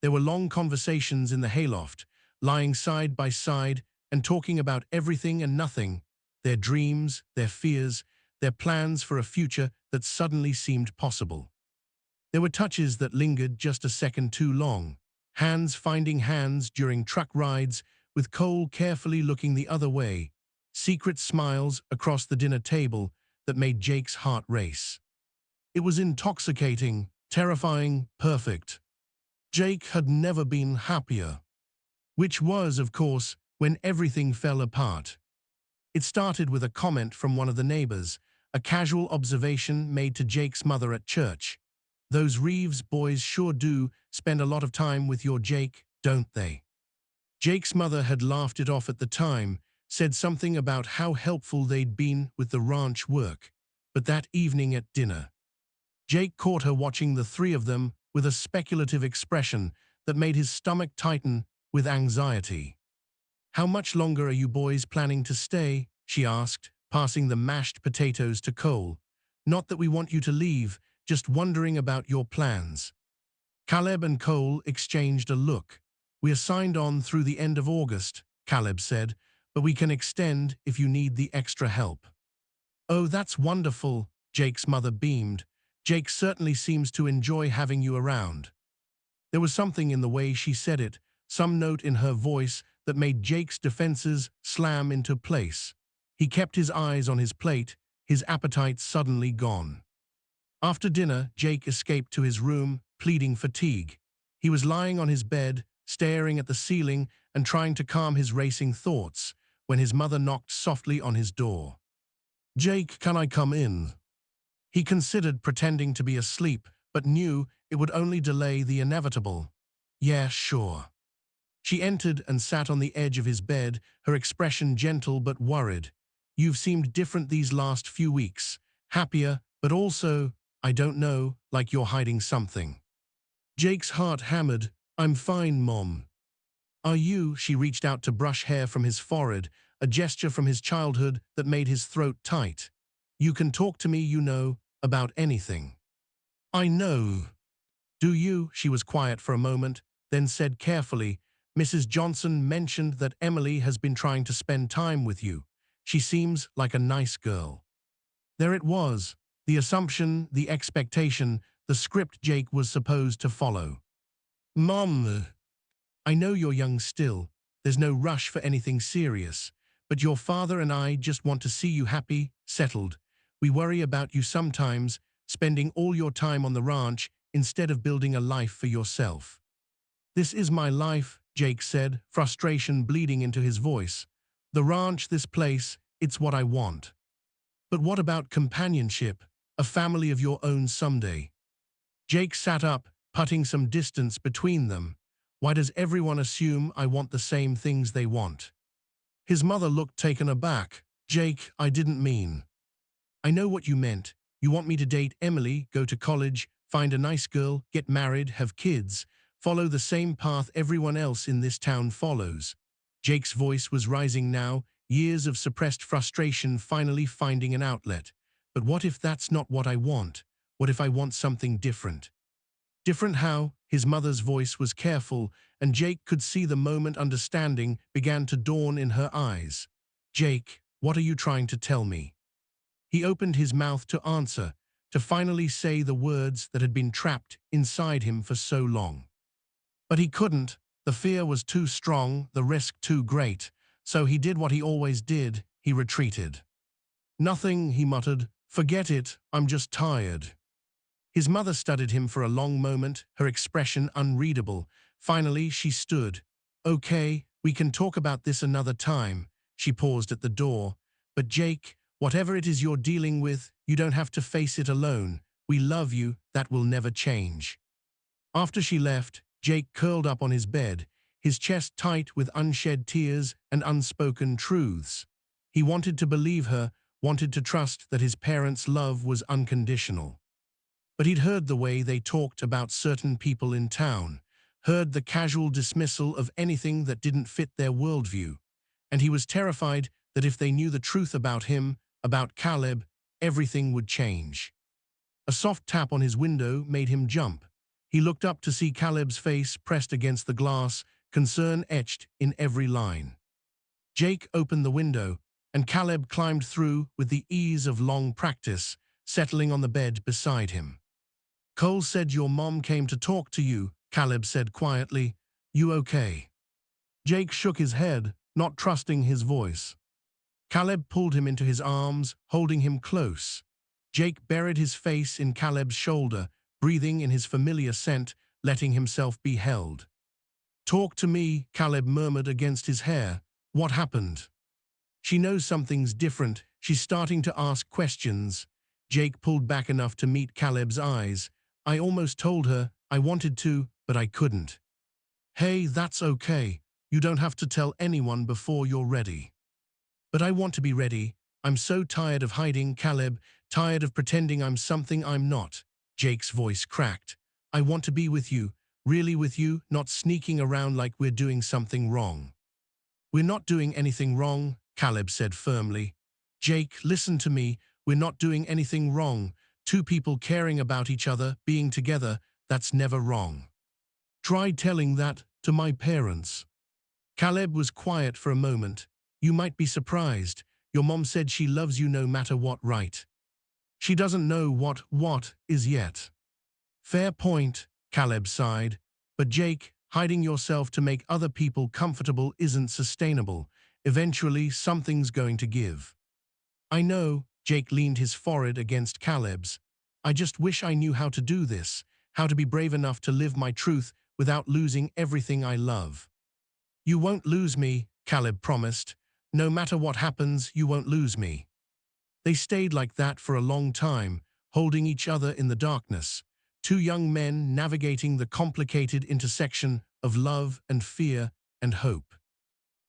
There were long conversations in the hayloft, lying side by side and talking about everything and nothing, their dreams, their fears, their plans for a future that suddenly seemed possible. There were touches that lingered just a second too long, hands finding hands during truck rides, with Cole carefully looking the other way, secret smiles across the dinner table that made Jake's heart race. It was intoxicating, terrifying, perfect. Jake had never been happier. Which was, of course, when everything fell apart. It started with a comment from one of the neighbors, a casual observation made to Jake's mother at church. Those Reeves boys sure do spend a lot of time with your Jake, don't they? Jake's mother had laughed it off at the time, said something about how helpful they'd been with the ranch work, but that evening at dinner, Jake caught her watching the three of them with a speculative expression that made his stomach tighten with anxiety. How much longer are you boys planning to stay? She asked, passing the mashed potatoes to Cole. Not that we want you to leave, just wondering about your plans. Caleb and Cole exchanged a look. We are signed on through the end of August, Caleb said, but we can extend if you need the extra help. Oh, that's wonderful, Jake's mother beamed. Jake certainly seems to enjoy having you around. There was something in the way she said it, some note in her voice that made Jake's defenses slam into place. He kept his eyes on his plate, his appetite suddenly gone. After dinner, Jake escaped to his room, pleading fatigue. He was lying on his bed, staring at the ceiling and trying to calm his racing thoughts, when his mother knocked softly on his door. "Jake, can I come in?" He considered pretending to be asleep, but knew it would only delay the inevitable. "Yeah, sure." She entered and sat on the edge of his bed, her expression gentle but worried. "You've seemed different these last few weeks. Happier, but also, I don't know, like you're hiding something." Jake's heart hammered. "I'm fine, Mom." "Are you?" She reached out to brush hair from his forehead, a gesture from his childhood that made his throat tight. "You can talk to me, you know, about anything." "I know." "Do you?" She was quiet for a moment, then said carefully, "Mrs. Johnson mentioned that Emily has been trying to spend time with you. She seems like a nice girl." There it was, the assumption, the expectation, the script Jake was supposed to follow. "Mom, I know you're young still. There's no rush for anything serious. But your father and I just want to see you happy, settled. We worry about you sometimes, spending all your time on the ranch instead of building a life for yourself." "This is my life," Jake said, frustration bleeding into his voice. "The ranch, this place, it's what I want." "But what about companionship, a family of your own someday?" Jake sat up, putting some distance between them. "Why does everyone assume I want the same things they want?" His mother looked taken aback. "Jake, I didn't mean." "I know what you meant. You want me to date Emily, go to college, find a nice girl, get married, have kids, follow the same path everyone else in this town follows." Jake's voice was rising now, years of suppressed frustration finally finding an outlet. "But what if that's not what I want? What if I want something different?" "Different how?" His mother's voice was careful, and Jake could see the moment understanding began to dawn in her eyes. "Jake, what are you trying to tell me?" He opened his mouth to answer, to finally say the words that had been trapped inside him for so long. But he couldn't. The fear was too strong, the risk too great. So he did what he always did. He retreated. "Nothing," he muttered. "Forget it. I'm just tired." His mother studied him for a long moment, her expression unreadable. Finally, she stood. "Okay, we can talk about this another time." She paused at the door. "But Jake, whatever it is you're dealing with, you don't have to face it alone. We love you. That will never change." After she left, Jake curled up on his bed, his chest tight with unshed tears and unspoken truths. He wanted to believe her, wanted to trust that his parents' love was unconditional. But he'd heard the way they talked about certain people in town, heard the casual dismissal of anything that didn't fit their worldview, and he was terrified that if they knew the truth about him, about Caleb, everything would change. A soft tap on his window made him jump. He looked up to see Caleb's face pressed against the glass, concern etched in every line. Jake opened the window, and Caleb climbed through with the ease of long practice, settling on the bed beside him. "Cole said your mom came to talk to you," Caleb said quietly. "You okay?" Jake shook his head, not trusting his voice. Caleb pulled him into his arms, holding him close. Jake buried his face in Caleb's shoulder, breathing in his familiar scent, letting himself be held. "Talk to me," Caleb murmured against his hair. "What happened?" "She knows something's different. She's starting to ask questions." Jake pulled back enough to meet Caleb's eyes. "I almost told her. I wanted to, but I couldn't." "Hey, that's okay. You don't have to tell anyone before you're ready." "But I want to be ready. I'm so tired of hiding, Caleb, tired of pretending I'm something I'm not." Jake's voice cracked. "I want to be with you, really with you, not sneaking around like we're doing something wrong." "We're not doing anything wrong," Caleb said firmly. "Jake, listen to me. We're not doing anything wrong. Two people caring about each other, being together, that's never wrong. Try telling that to my parents." Caleb was quiet for a moment. "You might be surprised. Your mom said she loves you no matter what, right? She doesn't know what is yet." "Fair point," Caleb sighed. "But Jake, Hiding yourself to make other people comfortable isn't sustainable. Eventually, something's going to give. I know, Jake leaned his forehead against Caleb's. I just wish I knew how to do this, how to be brave enough to live my truth without losing everything I love. You won't lose me, Caleb promised. No matter what happens, you won't lose me. They stayed like that for a long time, holding each other in the darkness, two young men navigating the complicated intersection of love and fear and hope.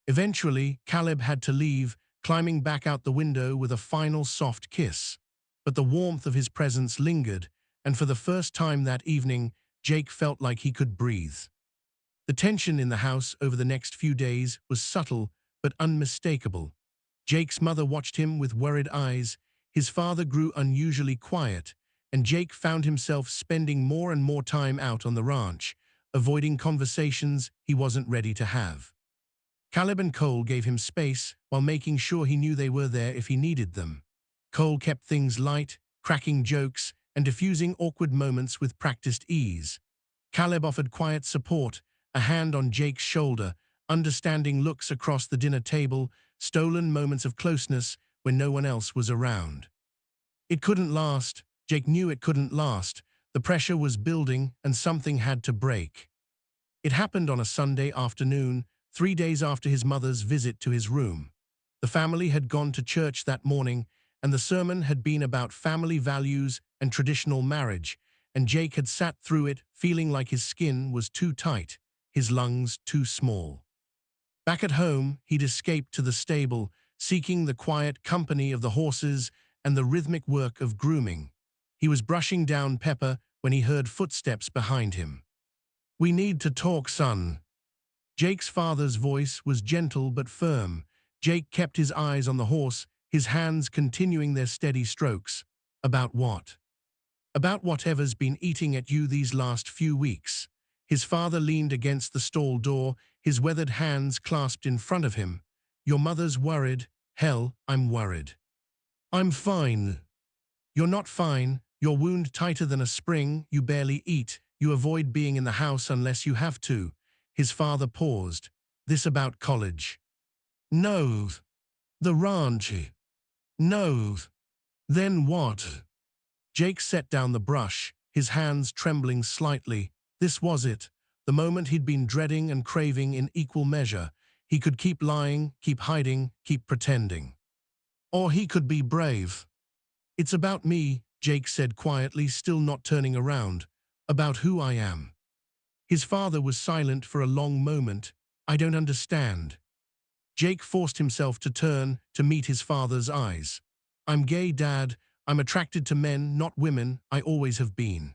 Eventually, Caleb had to leave, climbing back out the window with a final soft kiss. But the warmth of his presence lingered, and for the first time that evening, Jake felt like he could breathe. The tension in the house over the next few days was subtle but unmistakable. Jake's mother watched him with worried eyes, his father grew unusually quiet, and Jake found himself spending more and more time out on the ranch, avoiding conversations he wasn't ready to have. Caleb and Cole gave him space while making sure he knew they were there if he needed them. Cole kept things light, cracking jokes and diffusing awkward moments with practiced ease. Caleb offered quiet support, a hand on Jake's shoulder, understanding looks across the dinner table, stolen moments of closeness when no one else was around. It couldn't last. Jake knew it couldn't last. The pressure was building and something had to break. It happened on a Sunday afternoon, 3 days after his mother's visit to his room. The family had gone to church that morning, and the sermon had been about family values and traditional marriage, and Jake had sat through it feeling like his skin was too tight, his lungs too small. Back at home, he'd escaped to the stable, seeking the quiet company of the horses and the rhythmic work of grooming. He was brushing down Pepper when he heard footsteps behind him. "We need to talk, son." Jake's father's voice was gentle but firm. Jake kept his eyes on the horse, his hands continuing their steady strokes. "About what?" "About whatever's been eating at you these last few weeks." His father leaned against the stall door, his weathered hands clasped in front of him. "Your mother's worried. Hell, I'm worried." "I'm fine." "You're not fine. Your wound tighter than a spring, you barely eat, you avoid being in the house unless you have to." His father paused. "This about college?" "No." "The ranch?" "No." "Then what?" Jake set down the brush, his hands trembling slightly. This was it, the moment he'd been dreading and craving in equal measure. He could keep lying, keep hiding, keep pretending. Or he could be brave. "It's about me," Jake said quietly, still not turning around. "About who I am." His father was silent for a long moment. "I don't understand." Jake forced himself to turn to meet his father's eyes. "I'm gay, Dad. I'm attracted to men, not women. I always have been."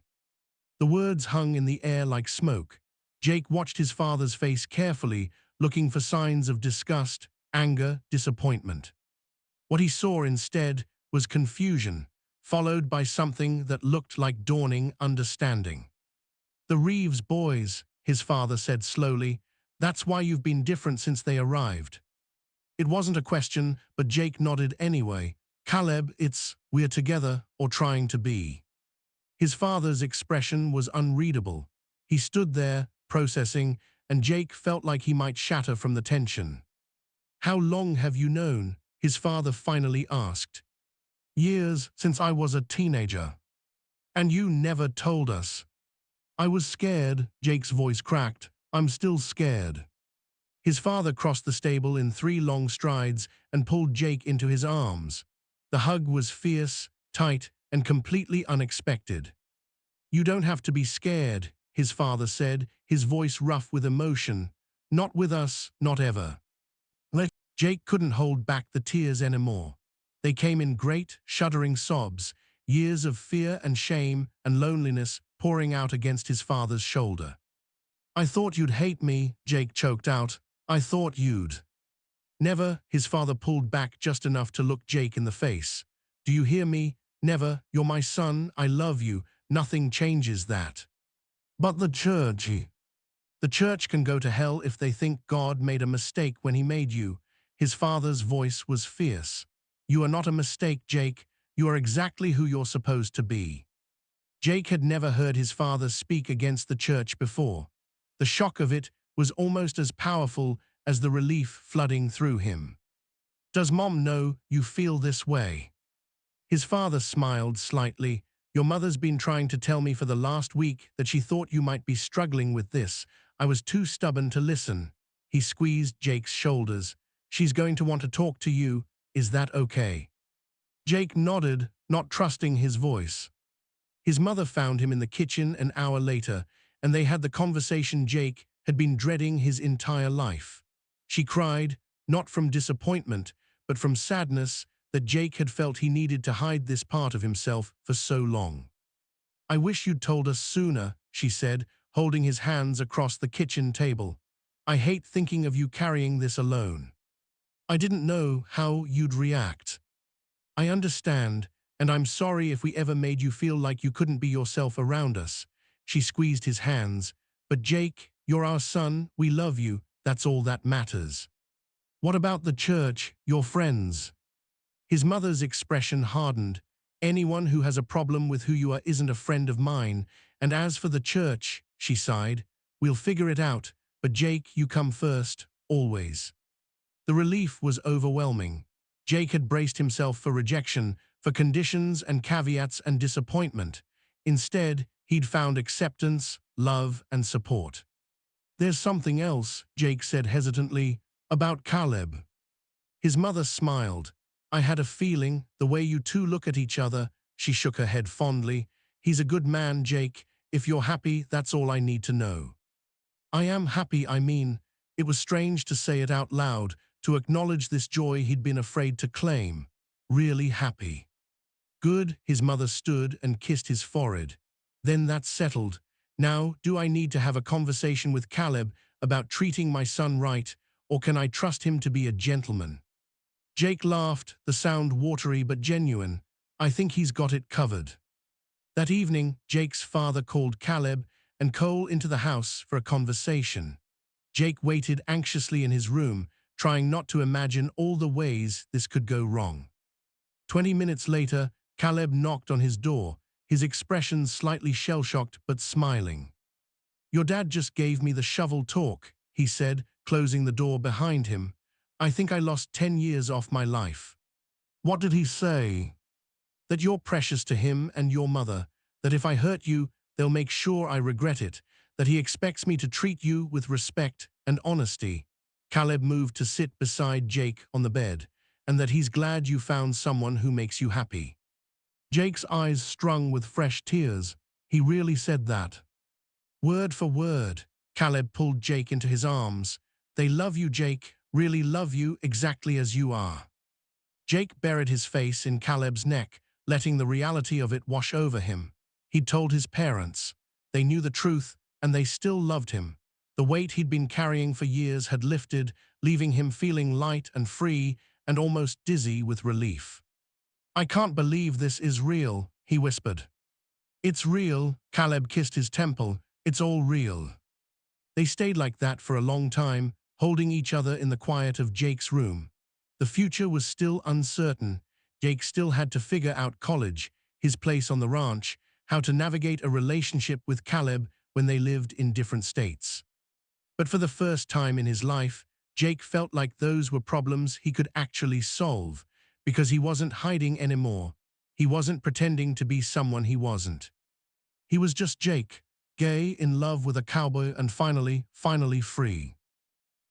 The words hung in the air like smoke. Jake watched his father's face carefully, looking for signs of disgust, anger, disappointment. What he saw instead was confusion, followed by something that looked like dawning understanding. "The Reeves boys," his father said slowly. "That's why you've been different since they arrived." It wasn't a question, but Jake nodded anyway. "Caleb, we're together, or trying to be." His father's expression was unreadable. He stood there, processing, and Jake felt like he might shatter from the tension. "How long have you known?" his father finally asked. "Years, since I was a teenager." "And you never told us." "I was scared," Jake's voice cracked. "I'm still scared." His father crossed the stable in 3 long strides and pulled Jake into his arms. The hug was fierce, tight, and completely unexpected. "You don't have to be scared," his father said, his voice rough with emotion. "Not with us, not ever." Jake couldn't hold back the tears anymore. They came in great, shuddering sobs, years of fear and shame and loneliness pouring out against his father's shoulder. "I thought you'd hate me," Jake choked out. "I thought you'd." "Never," his father pulled back just enough to look Jake in the face. "Do you hear me? Never. You're my son. I love you. Nothing changes that." "But the church." "The church can go to hell if they think God made a mistake when he made you." His father's voice was fierce. "You are not a mistake, Jake. You are exactly who you're supposed to be." Jake had never heard his father speak against the church before. The shock of it was almost as powerful as the relief flooding through him. "Does Mom know you feel this way?" His father smiled slightly. "Your mother's been trying to tell me for the last week that she thought you might be struggling with this. I was too stubborn to listen." He squeezed Jake's shoulders. "She's going to want to talk to you. Is that okay?" Jake nodded, not trusting his voice. His mother found him in the kitchen an hour later, and they had the conversation Jake had been dreading his entire life. She cried, not from disappointment, but from sadness that Jake had felt he needed to hide this part of himself for so long. "I wish you'd told us sooner," she said, holding his hands across the kitchen table. "I hate thinking of you carrying this alone. I didn't know how you'd react." "I understand, and I'm sorry if we ever made you feel like you couldn't be yourself around us." She squeezed his hands. "But Jake, you're our son, we love you, that's all that matters." "What about the church, your friends?" His mother's expression hardened. "Anyone who has a problem with who you are isn't a friend of mine, and as for the church," she sighed, "we'll figure it out, but Jake, you come first, always." The relief was overwhelming. Jake had braced himself for rejection, for conditions and caveats and disappointment. Instead, he'd found acceptance, love, and support. "There's something else," Jake said hesitantly, "about Caleb." His mother smiled. "I had a feeling, the way you two look at each other." She shook her head fondly. "He's a good man, Jake. If you're happy, that's all I need to know." "I am happy, I mean." It was strange to say it out loud, to acknowledge this joy he'd been afraid to claim. "Really happy." "Good." His mother stood and kissed his forehead. "Then that's settled. Now, do I need to have a conversation with Caleb about treating my son right, or can I trust him to be a gentleman?" Jake laughed, the sound watery but genuine. "I think he's got it covered." That evening, Jake's father called Caleb and Cole into the house for a conversation. Jake waited anxiously in his room, trying not to imagine all the ways this could go wrong. 20 minutes later, Caleb knocked on his door, his expression slightly shell-shocked but smiling. "Your dad just gave me the shovel talk," he said, closing the door behind him. "I think I lost 10 years off my life." "What did he say?" "That you're precious to him and your mother, that if I hurt you, they'll make sure I regret it, that he expects me to treat you with respect and honesty." Caleb moved to sit beside Jake on the bed, "and that he's glad you found someone who makes you happy." Jake's eyes strung with fresh tears. "He really said that?" "Word for word." Caleb pulled Jake into his arms. "They love you, Jake, really love you exactly as you are." Jake buried his face in Caleb's neck, letting the reality of it wash over him. He'd told his parents. They knew the truth, and they still loved him. The weight he'd been carrying for years had lifted, leaving him feeling light and free and almost dizzy with relief. "I can't believe this is real," he whispered. "It's real." Caleb kissed his temple. "It's all real." They stayed like that for a long time, holding each other in the quiet of Jake's room. The future was still uncertain. Jake still had to figure out college, his place on the ranch, how to navigate a relationship with Caleb when they lived in different states. But for the first time in his life, Jake felt like those were problems he could actually solve, because he wasn't hiding anymore. He wasn't pretending to be someone he wasn't. He was just Jake, gay, in love with a cowboy, and finally free.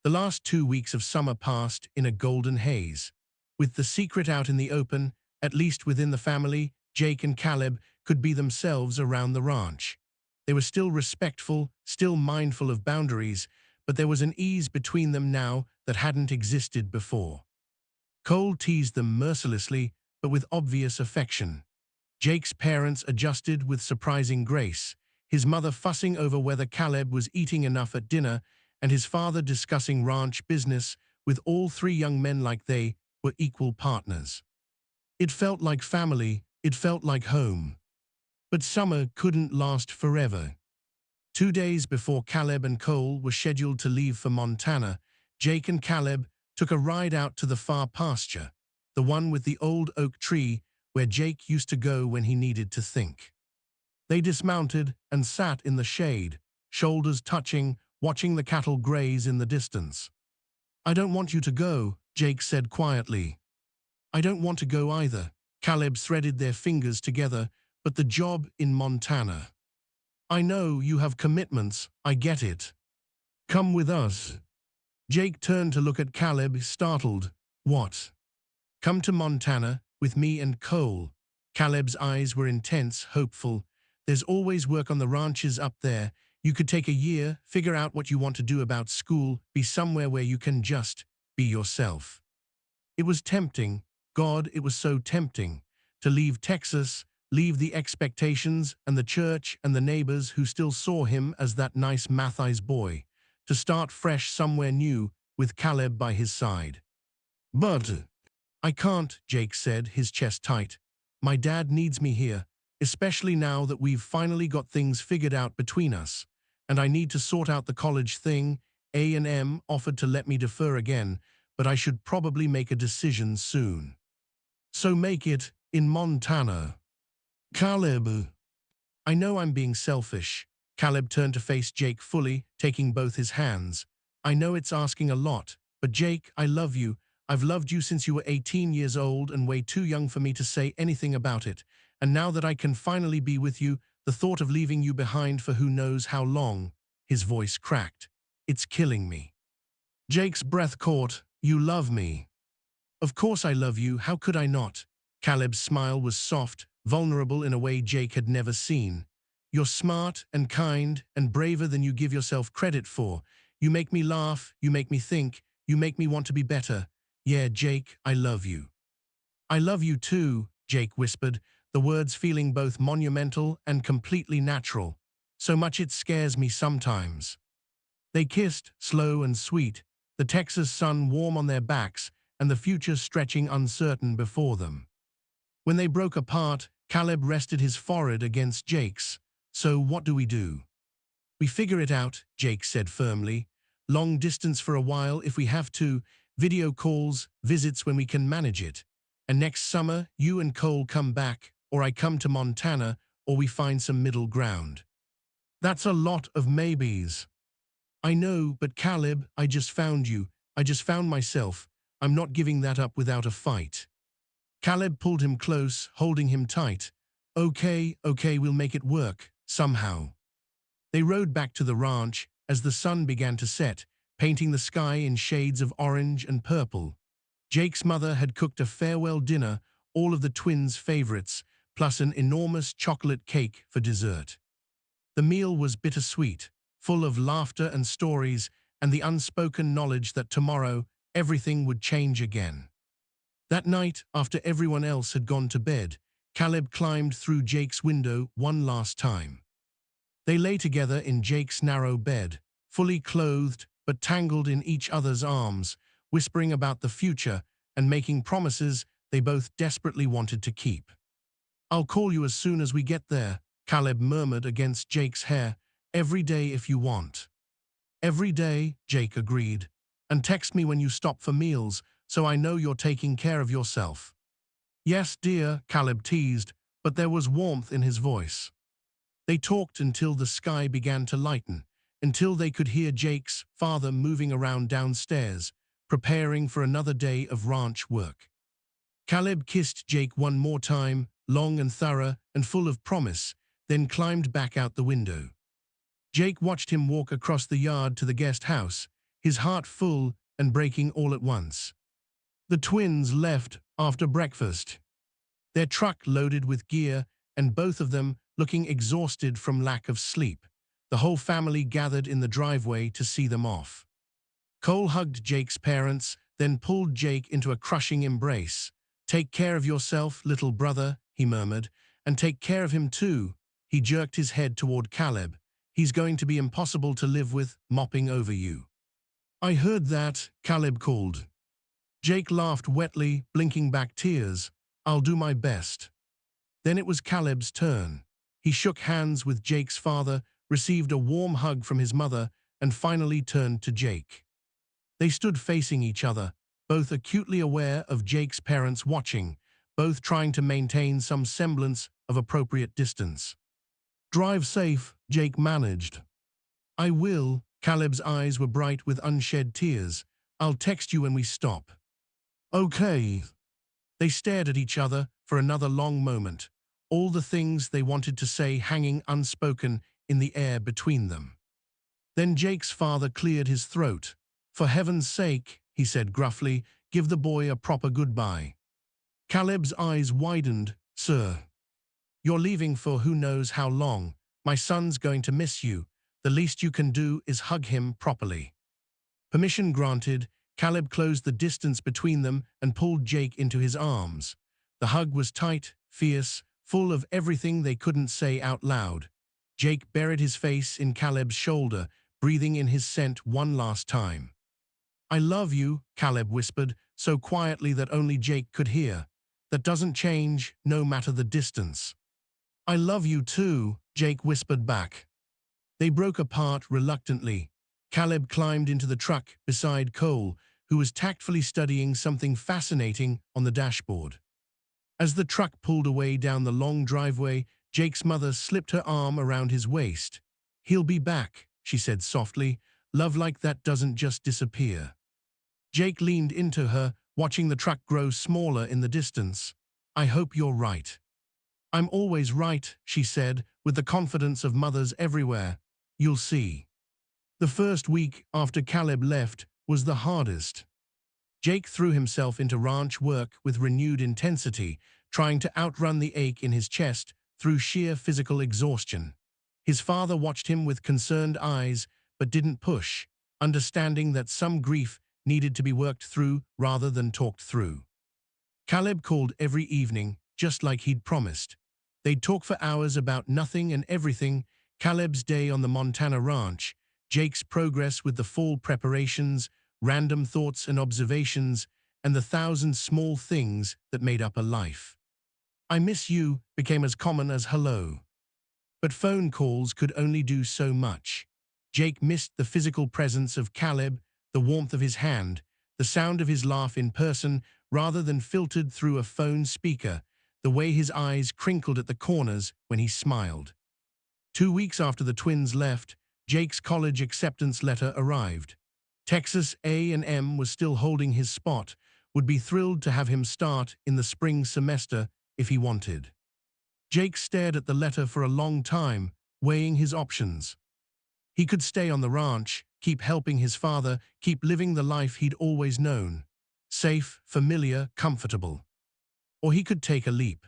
The last 2 weeks of summer passed in a golden haze. With the secret out in the open, at least within the family, Jake and Caleb could be themselves around the ranch. They were still respectful, still mindful of boundaries, but there was an ease between them now that hadn't existed before. Cole teased them mercilessly, but with obvious affection. Jake's parents adjusted with surprising grace, his mother fussing over whether Caleb was eating enough at dinner, and his father discussing ranch business with all three young men like they were equal partners. It felt like family, it felt like home. But summer couldn't last forever. 2 days before Caleb and Cole were scheduled to leave for Montana, Jake and Caleb took a ride out to the far pasture, the one with the old oak tree where Jake used to go when he needed to think. They dismounted and sat in the shade, shoulders touching, watching the cattle graze in the distance. "I don't want you to go," Jake said quietly. "I don't want to go either." Caleb threaded their fingers together. "But the job in Montana. I know you have commitments, I get it. Come with us." Jake turned to look at Caleb, startled. "What? Come to Montana with me and Cole?" Caleb's eyes were intense, hopeful. "There's always work on the ranches up there. You could take a year, figure out what you want to do about school, be somewhere where you can just be yourself." It was tempting. God, it was so tempting. To leave Texas, leave the expectations and the church and the neighbors who still saw him as that nice Mathis boy. To start fresh somewhere new with Caleb by his side. "But I can't," Jake said, his chest tight. "My dad needs me here, especially now that we've finally got things figured out between us. And I need to sort out the college thing. A&M offered to let me defer again, but I should probably make a decision soon." "So make it in Montana." "Caleb." "I know I'm being selfish." Caleb turned to face Jake fully, taking both his hands. "I know it's asking a lot, but Jake, I love you. I've loved you since you were 18 years old and way too young for me to say anything about it. And now that I can finally be with you, the thought of leaving you behind for who knows how long," his voice cracked, "it's killing me." Jake's breath caught. "You love me." "Of course I love you, how could I not?" Caleb's smile was soft, vulnerable in a way Jake had never seen. "You're smart and kind and braver than you give yourself credit for. You make me laugh, you make me think, you make me want to be better. Yeah, Jake, I love you." "I love you too," Jake whispered, the words feeling both monumental and completely natural. "So much it scares me sometimes." They kissed, slow and sweet, the Texas sun warm on their backs and the future stretching uncertain before them. When they broke apart, Caleb rested his forehead against Jake's. "So what do we do?" "We figure it out," Jake said firmly. "Long distance for a while if we have to, video calls, visits when we can manage it. And next summer, you and Cole come back, or I come to Montana, or we find some middle ground." "That's a lot of maybes." "I know, but Caleb, I just found you. I just found myself. I'm not giving that up without a fight." Caleb pulled him close, holding him tight. Okay, we'll make it work, somehow." They rode back to the ranch as the sun began to set, painting the sky in shades of orange and purple. Jake's mother had cooked a farewell dinner, all of the twins' favorites, plus an enormous chocolate cake for dessert. The meal was bittersweet, full of laughter and stories and the unspoken knowledge that tomorrow everything would change again. That night, after everyone else had gone to bed, Caleb climbed through Jake's window one last time. They lay together in Jake's narrow bed, fully clothed but tangled in each other's arms, whispering about the future and making promises they both desperately wanted to keep. "I'll call you as soon as we get there," Caleb murmured against Jake's hair. "Every day if you want." "Every day," Jake agreed. "And text me when you stop for meals, so I know you're taking care of yourself." "Yes, dear," Caleb teased, but there was warmth in his voice. They talked until the sky began to lighten, until they could hear Jake's father moving around downstairs, preparing for another day of ranch work. Caleb kissed Jake one more time, long and thorough and full of promise, then climbed back out the window. Jake watched him walk across the yard to the guest house, his heart full and breaking all at once. The twins left after breakfast, their truck loaded with gear and both of them looking exhausted from lack of sleep. The whole family gathered in the driveway to see them off. Cole hugged Jake's parents, then pulled Jake into a crushing embrace. "Take care of yourself, little brother," he murmured, "and take care of him too." He jerked his head toward Caleb. "He's going to be impossible to live with, mopping over you." "I heard that," Caleb called. Jake laughed wetly, blinking back tears. "I'll do my best." Then it was Caleb's turn. He shook hands with Jake's father, received a warm hug from his mother, and finally turned to Jake. They stood facing each other, both acutely aware of Jake's parents watching, both trying to maintain some semblance of appropriate distance. "Drive safe," Jake managed. "I will," Caleb's eyes were bright with unshed tears. I'll text you when we stop. Okay. They stared at each other for another long moment, all the things they wanted to say hanging unspoken in the air between them. Then Jake's father cleared his throat. For heaven's sake, he said gruffly, give the boy a proper goodbye. Caleb's eyes widened. Sir, you're leaving for who knows how long. My son's going to miss you. The least you can do is hug him properly. Permission granted, Caleb closed the distance between them and pulled Jake into his arms. The hug was tight, fierce, full of everything they couldn't say out loud. Jake buried his face in Caleb's shoulder, breathing in his scent one last time. I love you, Caleb whispered, so quietly that only Jake could hear. That doesn't change, no matter the distance. I love you too, Jake whispered back. They broke apart reluctantly. Caleb climbed into the truck beside Cole, who was tactfully studying something fascinating on the dashboard. As the truck pulled away down the long driveway, Jake's mother slipped her arm around his waist. He'll be back, she said softly. Love like that doesn't just disappear. Jake leaned into her, watching the truck grow smaller in the distance. I hope you're right. I'm always right, she said, with the confidence of mothers everywhere. You'll see. The first week after Caleb left was the hardest. Jake threw himself into ranch work with renewed intensity, trying to outrun the ache in his chest through sheer physical exhaustion. His father watched him with concerned eyes, but didn't push, understanding that some grief needed to be worked through rather than talked through. Caleb called every evening, just like he'd promised. They'd talk for hours about nothing and everything: Caleb's day on the Montana ranch, Jake's progress with the fall preparations, random thoughts and observations, and the thousand small things that made up a life. I miss you became as common as hello. But phone calls could only do so much. Jake missed the physical presence of Caleb, the warmth of his hand, the sound of his laugh in person rather than filtered through a phone speaker, the way his eyes crinkled at the corners when he smiled. 2 weeks after the twins left, Jake's college acceptance letter arrived. Texas A&M was still holding his spot, would be thrilled to have him start in the spring semester if he wanted. Jake stared at the letter for a long time, weighing his options. He could stay on the ranch, keep helping his father, keep living the life he'd always known. Safe, familiar, comfortable. Or he could take a leap.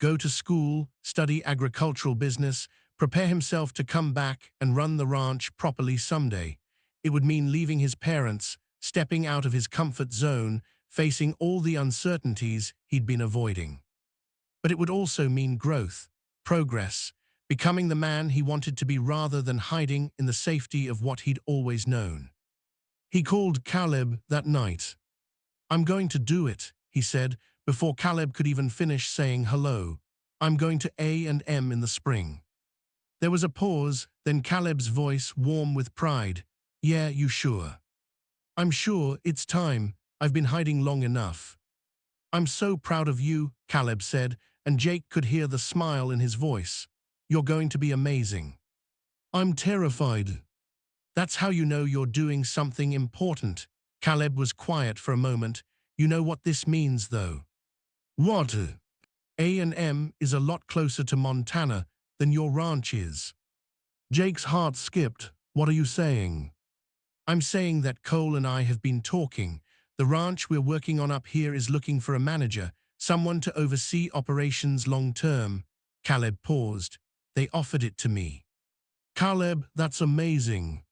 Go to school, study agricultural business, prepare himself to come back and run the ranch properly someday. It would mean leaving his parents, stepping out of his comfort zone, facing all the uncertainties he'd been avoiding. But it would also mean growth, progress, becoming the man he wanted to be rather than hiding in the safety of what he'd always known. He called Caleb that night. I'm going to do it, he said, before Caleb could even finish saying hello. I'm going to A&M in the spring. There was a pause, then Caleb's voice warm with pride. Yeah, you sure? I'm sure, it's time. I've been hiding long enough. I'm so proud of you, Caleb said, and Jake could hear the smile in his voice. You're going to be amazing. I'm terrified. That's how you know you're doing something important. Caleb was quiet for a moment. You know what this means, though. What? A&M is a lot closer to Montana than your ranch is. Jake's heart skipped. What are you saying? I'm saying that Cole and I have been talking. The ranch we're working on up here is looking for a manager, someone to oversee operations long-term. Caleb paused. They offered it to me. Caleb, that's amazing.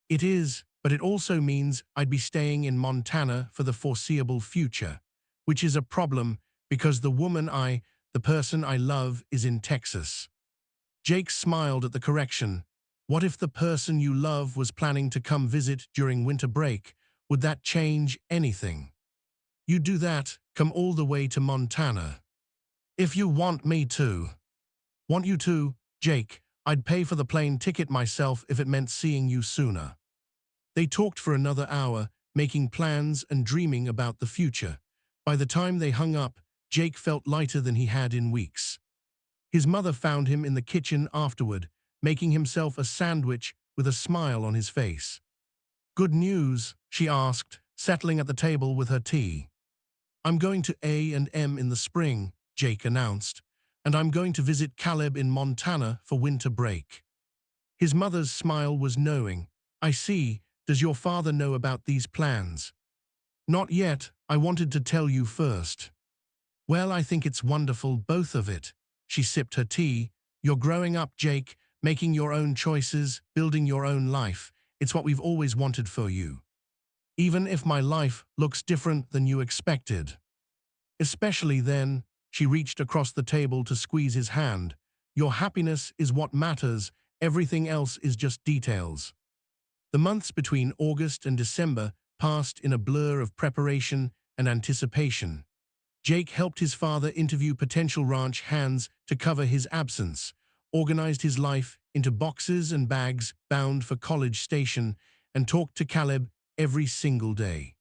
It is, but it also means I'd be staying in Montana for the foreseeable future, which is a problem because the person I love is in Texas. Jake smiled at the correction. What if the person you love was planning to come visit during winter break? Would that change anything? You do that, come all the way to Montana. If you want me to. Want you to, Jake, I'd pay for the plane ticket myself if it meant seeing you sooner. They talked for another hour, making plans and dreaming about the future. By the time they hung up, Jake felt lighter than he had in weeks. His mother found him in the kitchen afterward, making himself a sandwich with a smile on his face. "Good news?" she asked, settling at the table with her tea. "I'm going to A&M in the spring," Jake announced, "and I'm going to visit Caleb in Montana for winter break." His mother's smile was knowing. "I see. Does your father know about these plans?" "Not yet. I wanted to tell you first." "Well, I think it's wonderful, both of it." She sipped her tea. "You're growing up, Jake, making your own choices, building your own life. It's what we've always wanted for you. Even if my life looks different than you expected." "Especially then," she reached across the table to squeeze his hand. "Your happiness is what matters. Everything else is just details." The months between August and December passed in a blur of preparation and anticipation. Jake helped his father interview potential ranch hands to cover his absence, organized his life into boxes and bags bound for College Station, and talked to Caleb every single day.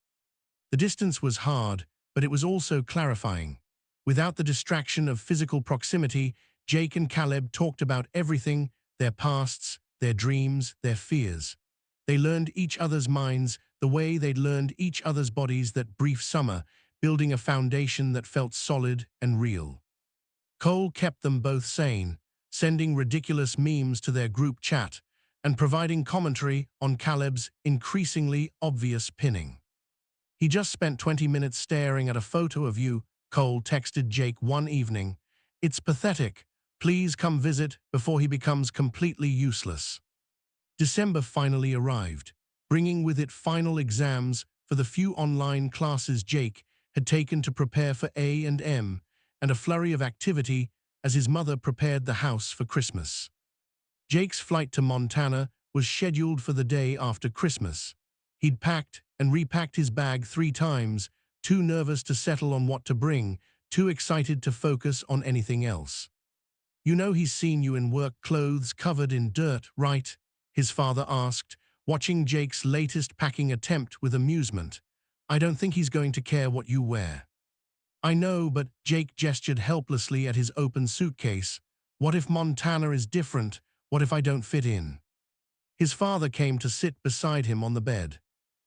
The distance was hard, but it was also clarifying. Without the distraction of physical proximity, Jake and Caleb talked about everything: their pasts, their dreams, their fears. They learned each other's minds the way they'd learned each other's bodies that brief summer, building a foundation that felt solid and real. Cole kept them both sane, sending ridiculous memes to their group chat and providing commentary on Caleb's increasingly obvious pinning. "He just spent 20 minutes staring at a photo of you," Cole texted Jake one evening. "It's pathetic. Please come visit before he becomes completely useless." December finally arrived, bringing with it final exams for the few online classes Jake had taken to prepare for A&M, and a flurry of activity as his mother prepared the house for Christmas. Jake's flight to Montana was scheduled for the day after Christmas. He'd packed and repacked his bag 3 times, too nervous to settle on what to bring, too excited to focus on anything else. "You know he's seen you in work clothes covered in dirt, right?" his father asked, watching Jake's latest packing attempt with amusement. "I don't think he's going to care what you wear." "I know, but," Jake gestured helplessly at his open suitcase, "what if Montana is different? What if I don't fit in?" His father came to sit beside him on the bed.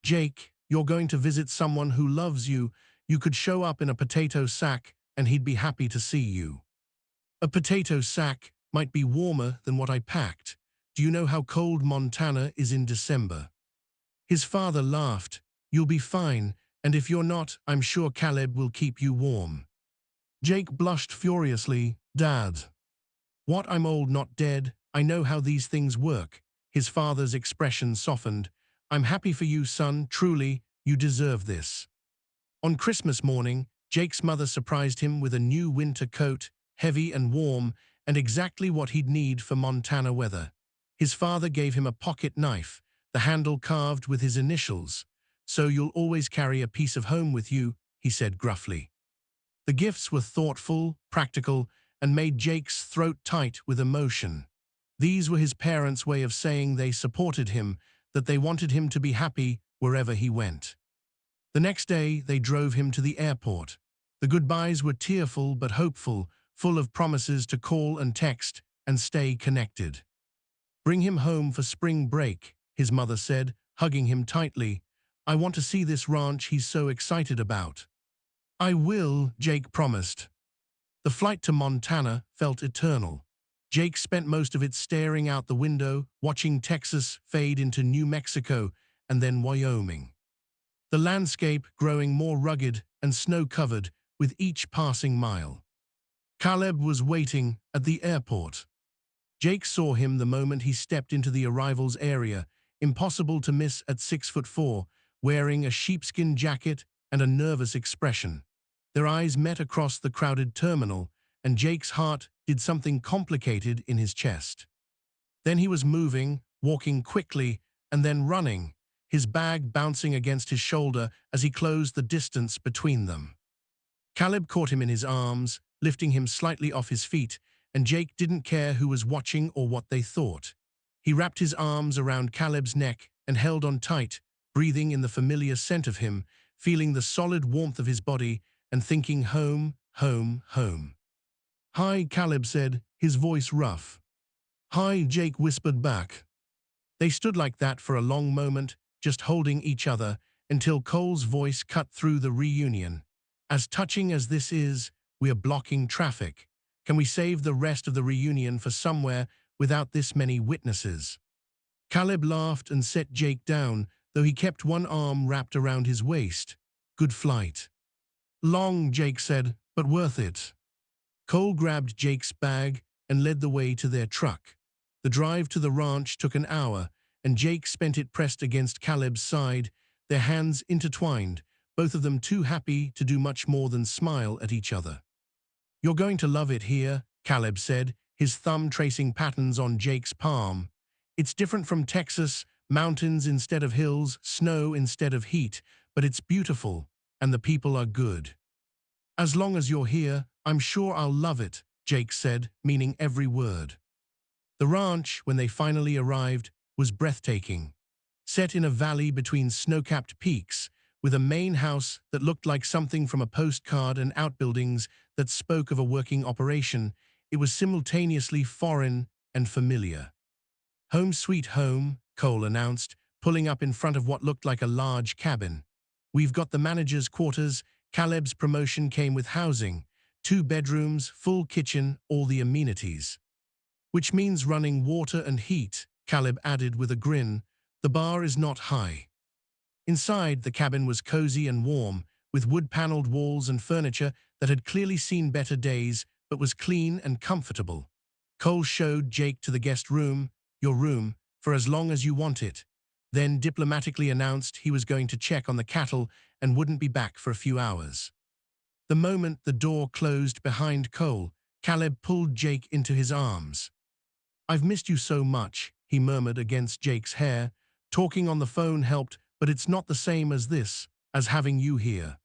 "Jake, you're going to visit someone who loves you. You could show up in a potato sack and he'd be happy to see you." "A potato sack might be warmer than what I packed. Do you know how cold Montana is in December?" His father laughed. "You'll be fine, and if you're not, I'm sure Caleb will keep you warm." Jake blushed furiously. "Dad." "What? I'm old, not dead. I know how these things work." His father's expression softened. "I'm happy for you, son. Truly, you deserve this." On Christmas morning, Jake's mother surprised him with a new winter coat, heavy and warm, and exactly what he'd need for Montana weather. His father gave him a pocket knife, the handle carved with his initials. "So you'll always carry a piece of home with you," he said gruffly. The gifts were thoughtful, practical, and made Jake's throat tight with emotion. These were his parents' way of saying they supported him, that they wanted him to be happy wherever he went. The next day, they drove him to the airport. The goodbyes were tearful but hopeful, full of promises to call and text and stay connected. "Bring him home for spring break," his mother said, hugging him tightly. "I want to see this ranch he's so excited about." "I will," Jake promised. The flight to Montana felt eternal. Jake spent most of it staring out the window, watching Texas fade into New Mexico and then Wyoming. The landscape growing more rugged and snow-covered with each passing mile. Caleb was waiting at the airport. Jake saw him the moment he stepped into the arrivals area, impossible to miss at 6'4", wearing a sheepskin jacket and a nervous expression. Their eyes met across the crowded terminal, and Jake's heart did something complicated in his chest. Then he was moving, walking quickly, and then running, his bag bouncing against his shoulder as he closed the distance between them. Caleb caught him in his arms, lifting him slightly off his feet, and Jake didn't care who was watching or what they thought. He wrapped his arms around Caleb's neck and held on tight, breathing in the familiar scent of him, feeling the solid warmth of his body, and thinking home, home, home. "Hi," Caleb said, his voice rough. "Hi," Jake whispered back. They stood like that for a long moment, just holding each other, until Cole's voice cut through the reunion. As touching as this is, we're blocking traffic. Can we save the rest of the reunion for somewhere without this many witnesses? Caleb laughed and set Jake down, though he kept one arm wrapped around his waist. Good flight. Long, Jake said, but worth it. Cole grabbed Jake's bag and led the way to their truck. The drive to the ranch took an hour, and Jake spent it pressed against Caleb's side, their hands intertwined, both of them too happy to do much more than smile at each other. You're going to love it here, Caleb said, his thumb tracing patterns on Jake's palm. It's different from Texas, mountains instead of hills, snow instead of heat, but it's beautiful, and the people are good. As long as you're here, I'm sure I'll love it, Jake said, meaning every word. The ranch, when they finally arrived, was breathtaking. Set in a valley between snow-capped peaks, with a main house that looked like something from a postcard and outbuildings that spoke of a working operation, it was simultaneously foreign and familiar. Home sweet home, Cole announced, pulling up in front of what looked like a large cabin. We've got the manager's quarters. Caleb's promotion came with housing, 2 bedrooms, full kitchen, all the amenities. Which means running water and heat, Caleb added with a grin. The bar is not high. Inside, the cabin was cozy and warm, with wood-paneled walls and furniture that had clearly seen better days, but was clean and comfortable. Cole showed Jake to the guest room, your room, for as long as you want it, then diplomatically announced he was going to check on the cattle and wouldn't be back for a few hours. The moment the door closed behind Cole, Caleb pulled Jake into his arms. I've missed you so much, he murmured against Jake's hair. Talking on the phone helped, but it's not the same as this, as having you here.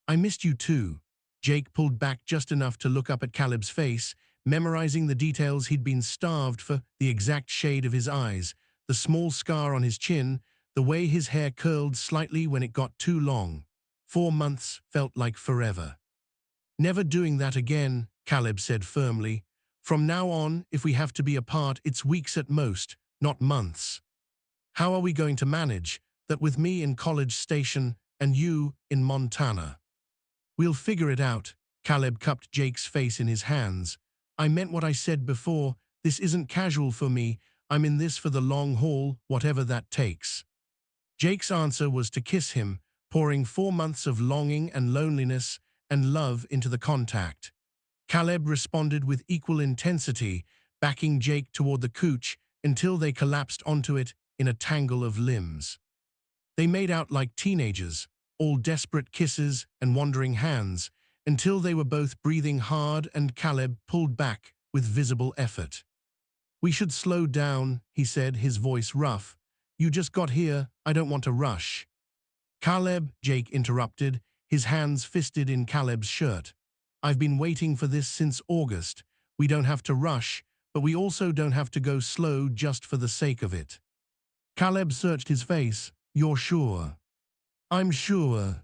I missed you too. Jake pulled back just enough to look up at Caleb's face, memorizing the details. He'd been starved for, the exact shade of his eyes, the small scar on his chin, the way his hair curled slightly when it got too long. 4 months felt like forever. Never doing that again, Caleb said firmly. From now on, if we have to be apart, it's weeks at most, not months. How are we going to manage that with me in College Station and you in Montana? We'll figure it out. Caleb cupped Jake's face in his hands. I meant what I said before. This isn't casual for me. I'm in this for the long haul, whatever that takes. Jake's answer was to kiss him, pouring 4 months of longing and loneliness and love into the contact. Caleb responded with equal intensity, backing Jake toward the couch until they collapsed onto it in a tangle of limbs. They made out like teenagers, all desperate kisses and wandering hands, until they were both breathing hard and Caleb pulled back with visible effort. We should slow down, he said, his voice rough. You just got here, I don't want to rush. Caleb, Jake interrupted, his hands fisted in Caleb's shirt. I've been waiting for this since August. We don't have to rush, but we also don't have to go slow just for the sake of it. Caleb searched his face. You're sure? I'm sure.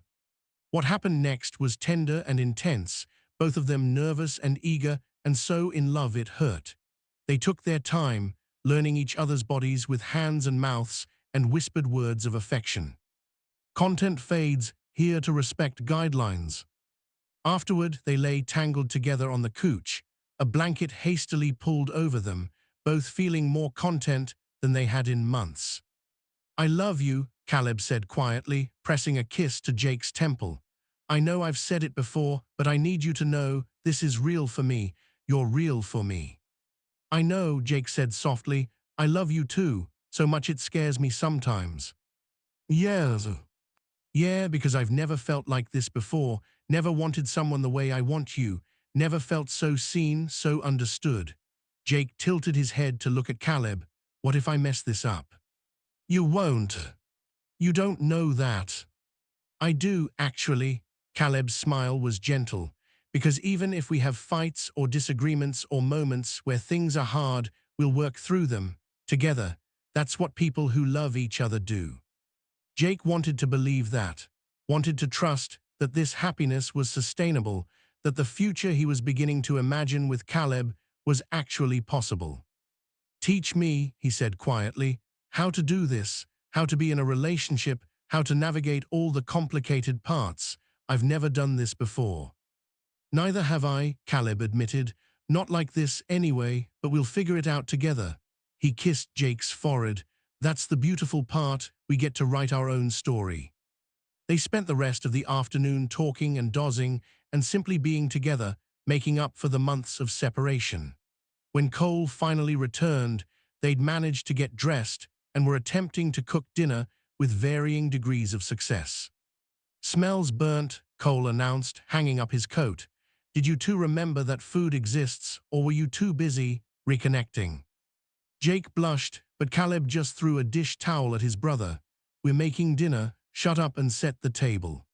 What happened next was tender and intense, both of them nervous and eager, and so in love it hurt. They took their time, learning each other's bodies with hands and mouths and whispered words of affection. Content fades, here to respect guidelines. Afterward, they lay tangled together on the couch, a blanket hastily pulled over them, both feeling more content than they had in months. I love you, Caleb said quietly, pressing a kiss to Jake's temple. I know I've said it before, but I need you to know this is real for me. You're real for me. I know, Jake said softly. I love you too, so much it scares me sometimes. Yes. Yeah, because I've never felt like this before, never wanted someone the way I want you, never felt so seen, so understood. Jake tilted his head to look at Caleb. What if I mess this up? You won't. You don't know that. I do, actually. Caleb's smile was gentle, because even if we have fights or disagreements or moments where things are hard, we'll work through them, together. That's what people who love each other do. Jake wanted to believe that, wanted to trust that this happiness was sustainable, that the future he was beginning to imagine with Caleb was actually possible. Teach me, he said quietly. how to do this, how to be in a relationship, how to navigate all the complicated parts. I've never done this before. Neither have I, Caleb admitted. Not like this anyway, but we'll figure it out together. He kissed Jake's forehead. That's the beautiful part, we get to write our own story. They spent the rest of the afternoon talking and dozing and simply being together, making up for the months of separation. When Cole finally returned, they'd managed to get dressed and were attempting to cook dinner with varying degrees of success. "Smells burnt," Cole announced, hanging up his coat. "Did you two remember that food exists, or were you too busy reconnecting?" Jake blushed, but Caleb just threw a dish towel at his brother. "We're making dinner, shut up and set the table."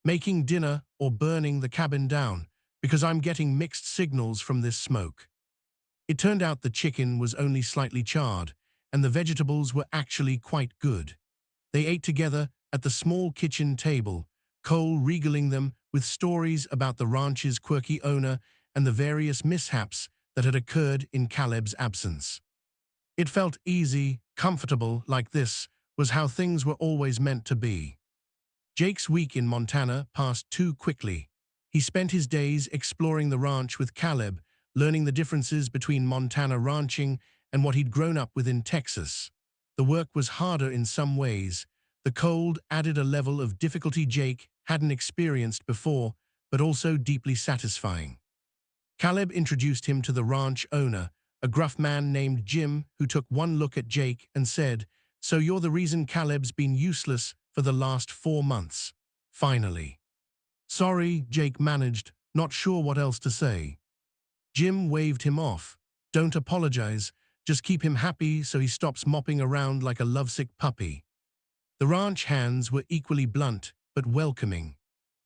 Making dinner or burning the cabin down, because I'm getting mixed signals from this smoke. It turned out the chicken was only slightly charred, and the vegetables were actually quite good. They ate together at the small kitchen table, Cole regaling them with stories about the ranch's quirky owner and the various mishaps that had occurred in Caleb's absence. It felt easy, comfortable, like this was how things were always meant to be. Jake's week in Montana passed too quickly. He spent his days exploring the ranch with Caleb, learning the differences between Montana ranching and what he'd grown up with in Texas. The work was harder in some ways. The cold added a level of difficulty Jake hadn't experienced before, but also deeply satisfying. Caleb introduced him to the ranch owner, a gruff man named Jim, who took one look at Jake and said, "So you're the reason Caleb's been useless for the last 4 months. Finally." "Sorry," Jake managed, not sure what else to say. Jim waved him off. "Don't apologize, just keep him happy so he stops mopping around like a lovesick puppy." The ranch hands were equally blunt, but welcoming.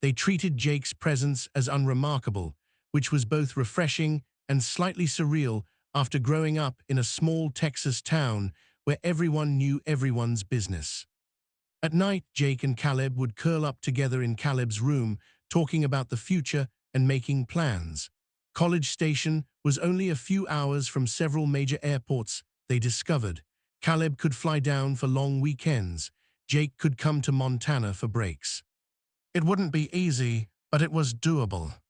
They treated Jake's presence as unremarkable, which was both refreshing and slightly surreal after growing up in a small Texas town where everyone knew everyone's business. At night, Jake and Caleb would curl up together in Caleb's room, talking about the future and making plans. College Station was only a few hours from several major airports, they discovered. Caleb could fly down for long weekends. Jake could come to Montana for breaks. It wouldn't be easy, but it was doable.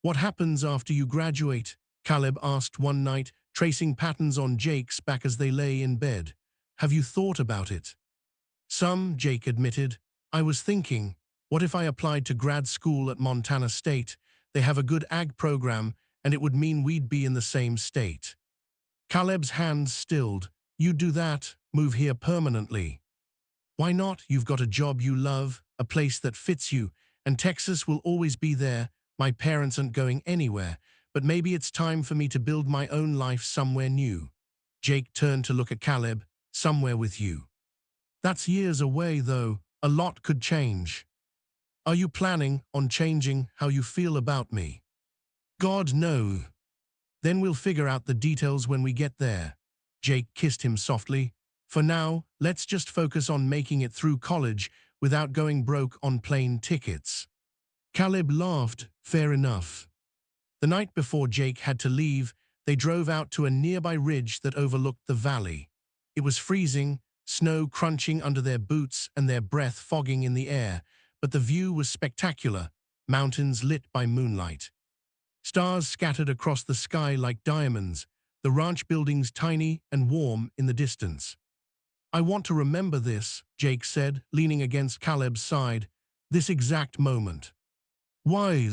"What happens after you graduate?" Caleb asked one night, tracing patterns on Jake's back as they lay in bed. "Have you thought about it?" "Some," Jake admitted. "I was thinking, what if I applied to grad school at Montana State? They have a good ag program, and it would mean we'd be in the same state." Caleb's hands stilled. "You do that, move here permanently." "Why not? You've got a job you love, a place that fits you, and Texas will always be there. My parents aren't going anywhere, but maybe it's time for me to build my own life somewhere new." Jake turned to look at Caleb. "Somewhere with you." "That's years away, though. A lot could change." "Are you planning on changing how you feel about me?" "God, no." "Then we'll figure out the details when we get there." Jake kissed him softly. "For now, let's just focus on making it through college without going broke on plane tickets." Caleb laughed. "Fair enough." The night before Jake had to leave, they drove out to a nearby ridge that overlooked the valley. It was freezing, snow crunching under their boots and their breath fogging in the air, but the view was spectacular, mountains lit by moonlight. Stars scattered across the sky like diamonds, the ranch buildings tiny and warm in the distance. "I want to remember this," Jake said, leaning against Caleb's side. "This exact moment." "Why?"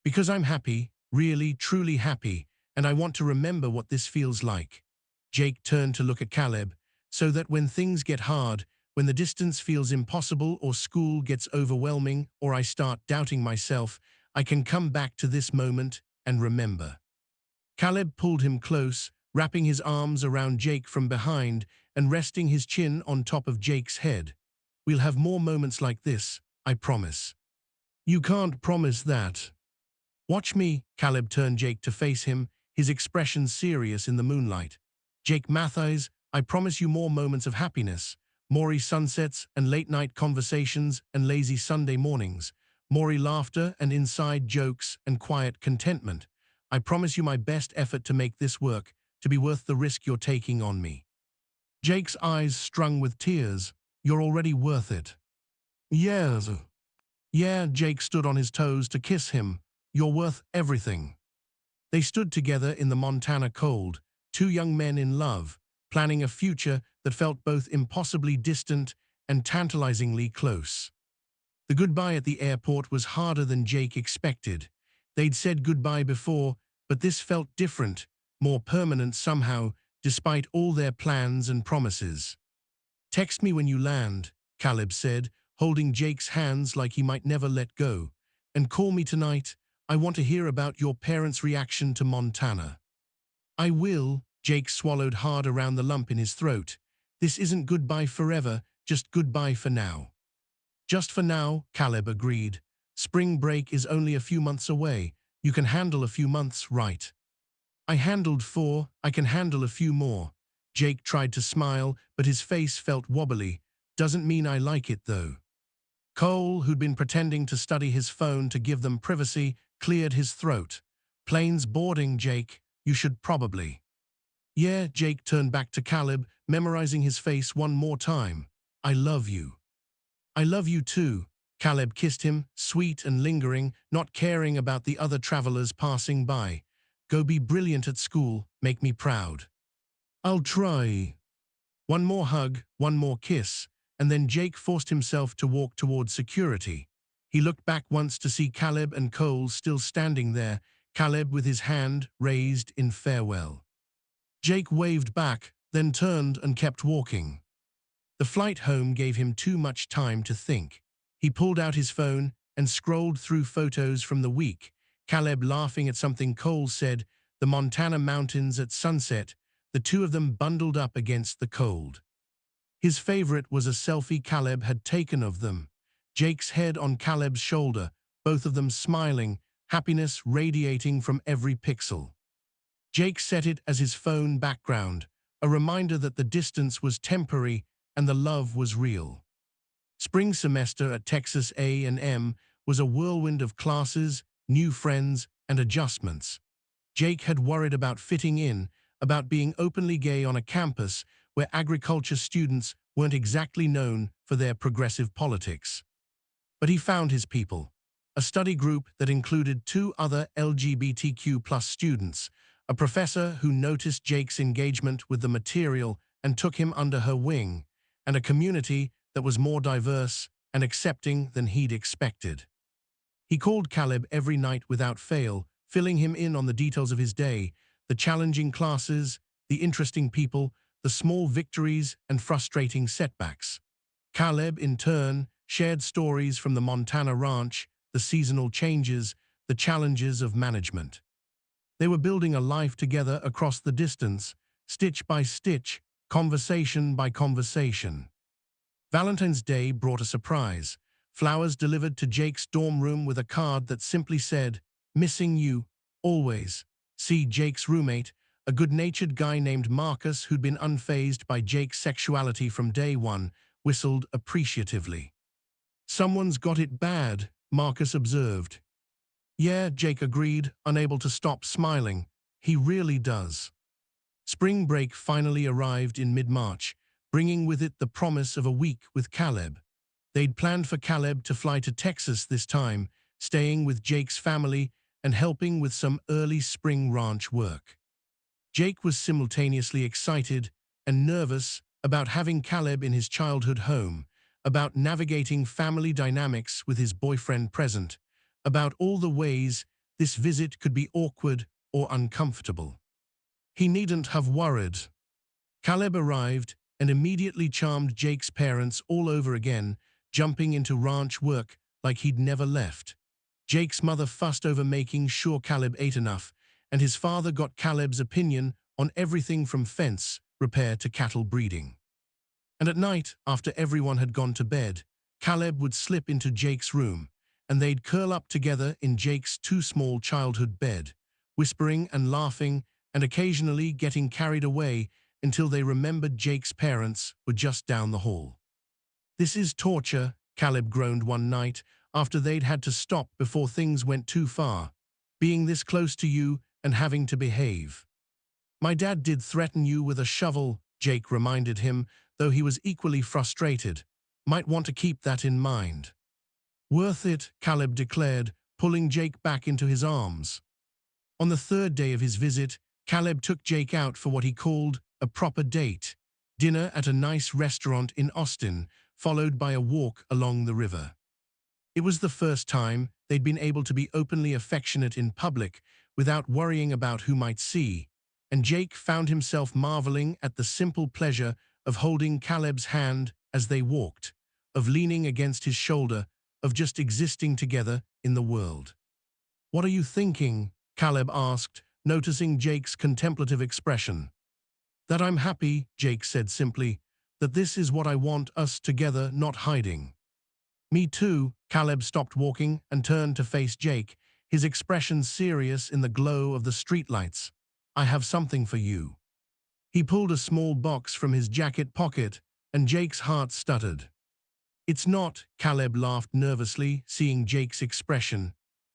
"Because I'm happy, really, truly happy, and I want to remember what this feels like." Jake turned to look at Caleb, "So that when things get hard, when the distance feels impossible or school gets overwhelming or I start doubting myself, I can come back to this moment and remember." Caleb pulled him close, wrapping his arms around Jake from behind and resting his chin on top of Jake's head. "We'll have more moments like this, I promise." "You can't promise that." "Watch me." Caleb turned Jake to face him, his expression serious in the moonlight. "Jake Matthews, I promise you more moments of happiness. Maury sunsets and late-night conversations and lazy Sunday mornings. Maury laughter and inside jokes and quiet contentment. I promise you my best effort to make this work, to be worth the risk you're taking on me." Jake's eyes strung with tears. You're already worth it. Yes. Yeah, Jake stood on his toes to kiss him. You're worth everything. They stood together in the Montana cold, two young men in love, planning a future that felt both impossibly distant and tantalizingly close. The goodbye at the airport was harder than Jake expected. They'd said goodbye before, but this felt different, more permanent somehow, despite all their plans and promises. Text me when you land, Caleb said, holding Jake's hands like he might never let go. And call me tonight. I want to hear about your parents' reaction to Montana. I will. Jake swallowed hard around the lump in his throat. This isn't goodbye forever, just goodbye for now. Just for now, Caleb agreed. Spring break is only a few months away. You can handle a few months, right? I handled 4, I can handle a few more. Jake tried to smile, but his face felt wobbly. Doesn't mean I like it, though. Cole, who'd been pretending to study his phone to give them privacy, cleared his throat. Plane's boarding, Jake. You should probably. Yeah, Jake turned back to Caleb, memorizing his face one more time. I love you. I love you too. Caleb kissed him, sweet and lingering, not caring about the other travelers passing by. Go be brilliant at school, make me proud. I'll try. One more hug, one more kiss, and then Jake forced himself to walk toward security. He looked back once to see Caleb and Cole still standing there, Caleb with his hand raised in farewell. Jake waved back, then turned and kept walking. The flight home gave him too much time to think. He pulled out his phone and scrolled through photos from the week, Caleb laughing at something Cole said, the Montana mountains at sunset, the two of them bundled up against the cold. His favorite was a selfie Caleb had taken of them. Jake's head on Caleb's shoulder, both of them smiling, happiness radiating from every pixel. Jake set it as his phone background, a reminder that the distance was temporary and the love was real. Spring semester at Texas A&M was a whirlwind of classes, new friends, and adjustments. Jake had worried about fitting in, about being openly gay on a campus where agriculture students weren't exactly known for their progressive politics. But he found his people, a study group that included 2 other LGBTQ+ students, a professor who noticed Jake's engagement with the material and took him under her wing, and a community that was more diverse and accepting than he'd expected. He called Caleb every night without fail, filling him in on the details of his day, the challenging classes, the interesting people, the small victories and frustrating setbacks. Caleb, in turn, shared stories from the Montana ranch, the seasonal changes, the challenges of management. They were building a life together across the distance, stitch by stitch, conversation by conversation. Valentine's Day brought a surprise. Flowers delivered to Jake's dorm room with a card that simply said, "Missing you, always." See Jake's roommate, a good-natured guy named Marcus who'd been unfazed by Jake's sexuality from day one, whistled appreciatively. Someone's got it bad, Marcus observed. Yeah, Jake agreed, unable to stop smiling. He really does. Spring break finally arrived in mid-March, bringing with it the promise of a week with Caleb. They'd planned for Caleb to fly to Texas this time, staying with Jake's family and helping with some early spring ranch work. Jake was simultaneously excited and nervous about having Caleb in his childhood home, about navigating family dynamics with his boyfriend present, about all the ways this visit could be awkward or uncomfortable. He needn't have worried. Caleb arrived and immediately charmed Jake's parents all over again, jumping into ranch work like he'd never left. Jake's mother fussed over making sure Caleb ate enough, and his father got Caleb's opinion on everything from fence repair to cattle breeding. And at night, after everyone had gone to bed, Caleb would slip into Jake's room, and they'd curl up together in Jake's too small childhood bed, whispering and laughing and occasionally getting carried away until they remembered Jake's parents were just down the hall. "This is torture," Caleb groaned one night after they'd had to stop before things went too far, "being this close to you and having to behave. My dad did threaten you with a shovel," Jake reminded him, though he was equally frustrated. Might want to keep that in mind. Worth it, Caleb declared, pulling Jake back into his arms. On the third day of his visit, Caleb took Jake out for what he called a proper date, dinner at a nice restaurant in Austin, followed by a walk along the river. It was the first time they'd been able to be openly affectionate in public without worrying about who might see, and Jake found himself marveling at the simple pleasure of holding Caleb's hand as they walked, of leaning against his shoulder, of just existing together in the world. "What are you thinking?" Caleb asked, noticing Jake's contemplative expression. "That I'm happy," Jake said simply, "that this is what I want, us together, not hiding." "Me too." Caleb stopped walking and turned to face Jake, his expression serious in the glow of the streetlights. "I have something for you." He pulled a small box from his jacket pocket, and Jake's heart stuttered. "It's not," Caleb laughed nervously, seeing Jake's expression.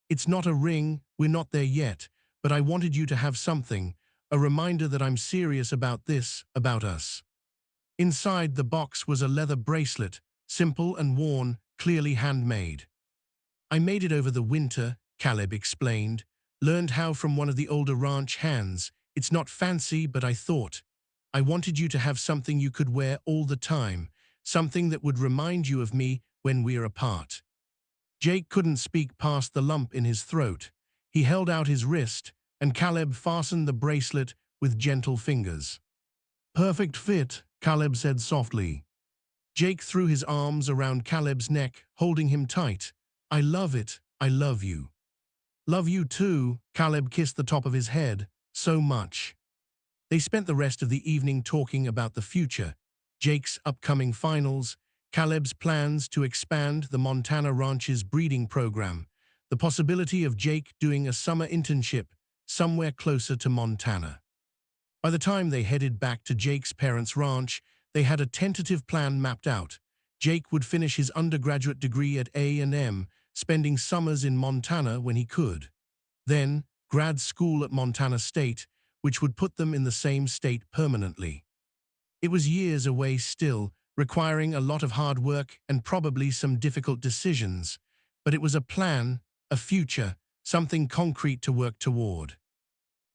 "It's not a ring, we're not there yet, but I wanted you to have something, a reminder that I'm serious about this, about us." Inside the box was a leather bracelet, simple and worn, clearly handmade. "I made it over the winter," Caleb explained. "Learned how from one of the older ranch hands. It's not fancy, but I wanted you to have something you could wear all the time, something that would remind you of me when we're apart." Jake couldn't speak past the lump in his throat. He held out his wrist, and Caleb fastened the bracelet with gentle fingers. "Perfect fit," Caleb said softly. Jake threw his arms around Caleb's neck, holding him tight. "I love it. I love you." "Love you too." Caleb kissed the top of his head. "So much." They spent the rest of the evening talking about the future, Jake's upcoming finals, Caleb's plans to expand the Montana Ranch's breeding program, the possibility of Jake doing a summer internship somewhere closer to Montana. By the time they headed back to Jake's parents' ranch, they had a tentative plan mapped out. Jake would finish his undergraduate degree at A&M, spending summers in Montana when he could. Then, grad school at Montana State, which would put them in the same state permanently. It was years away still, requiring a lot of hard work and probably some difficult decisions, but it was a plan, a future, something concrete to work toward.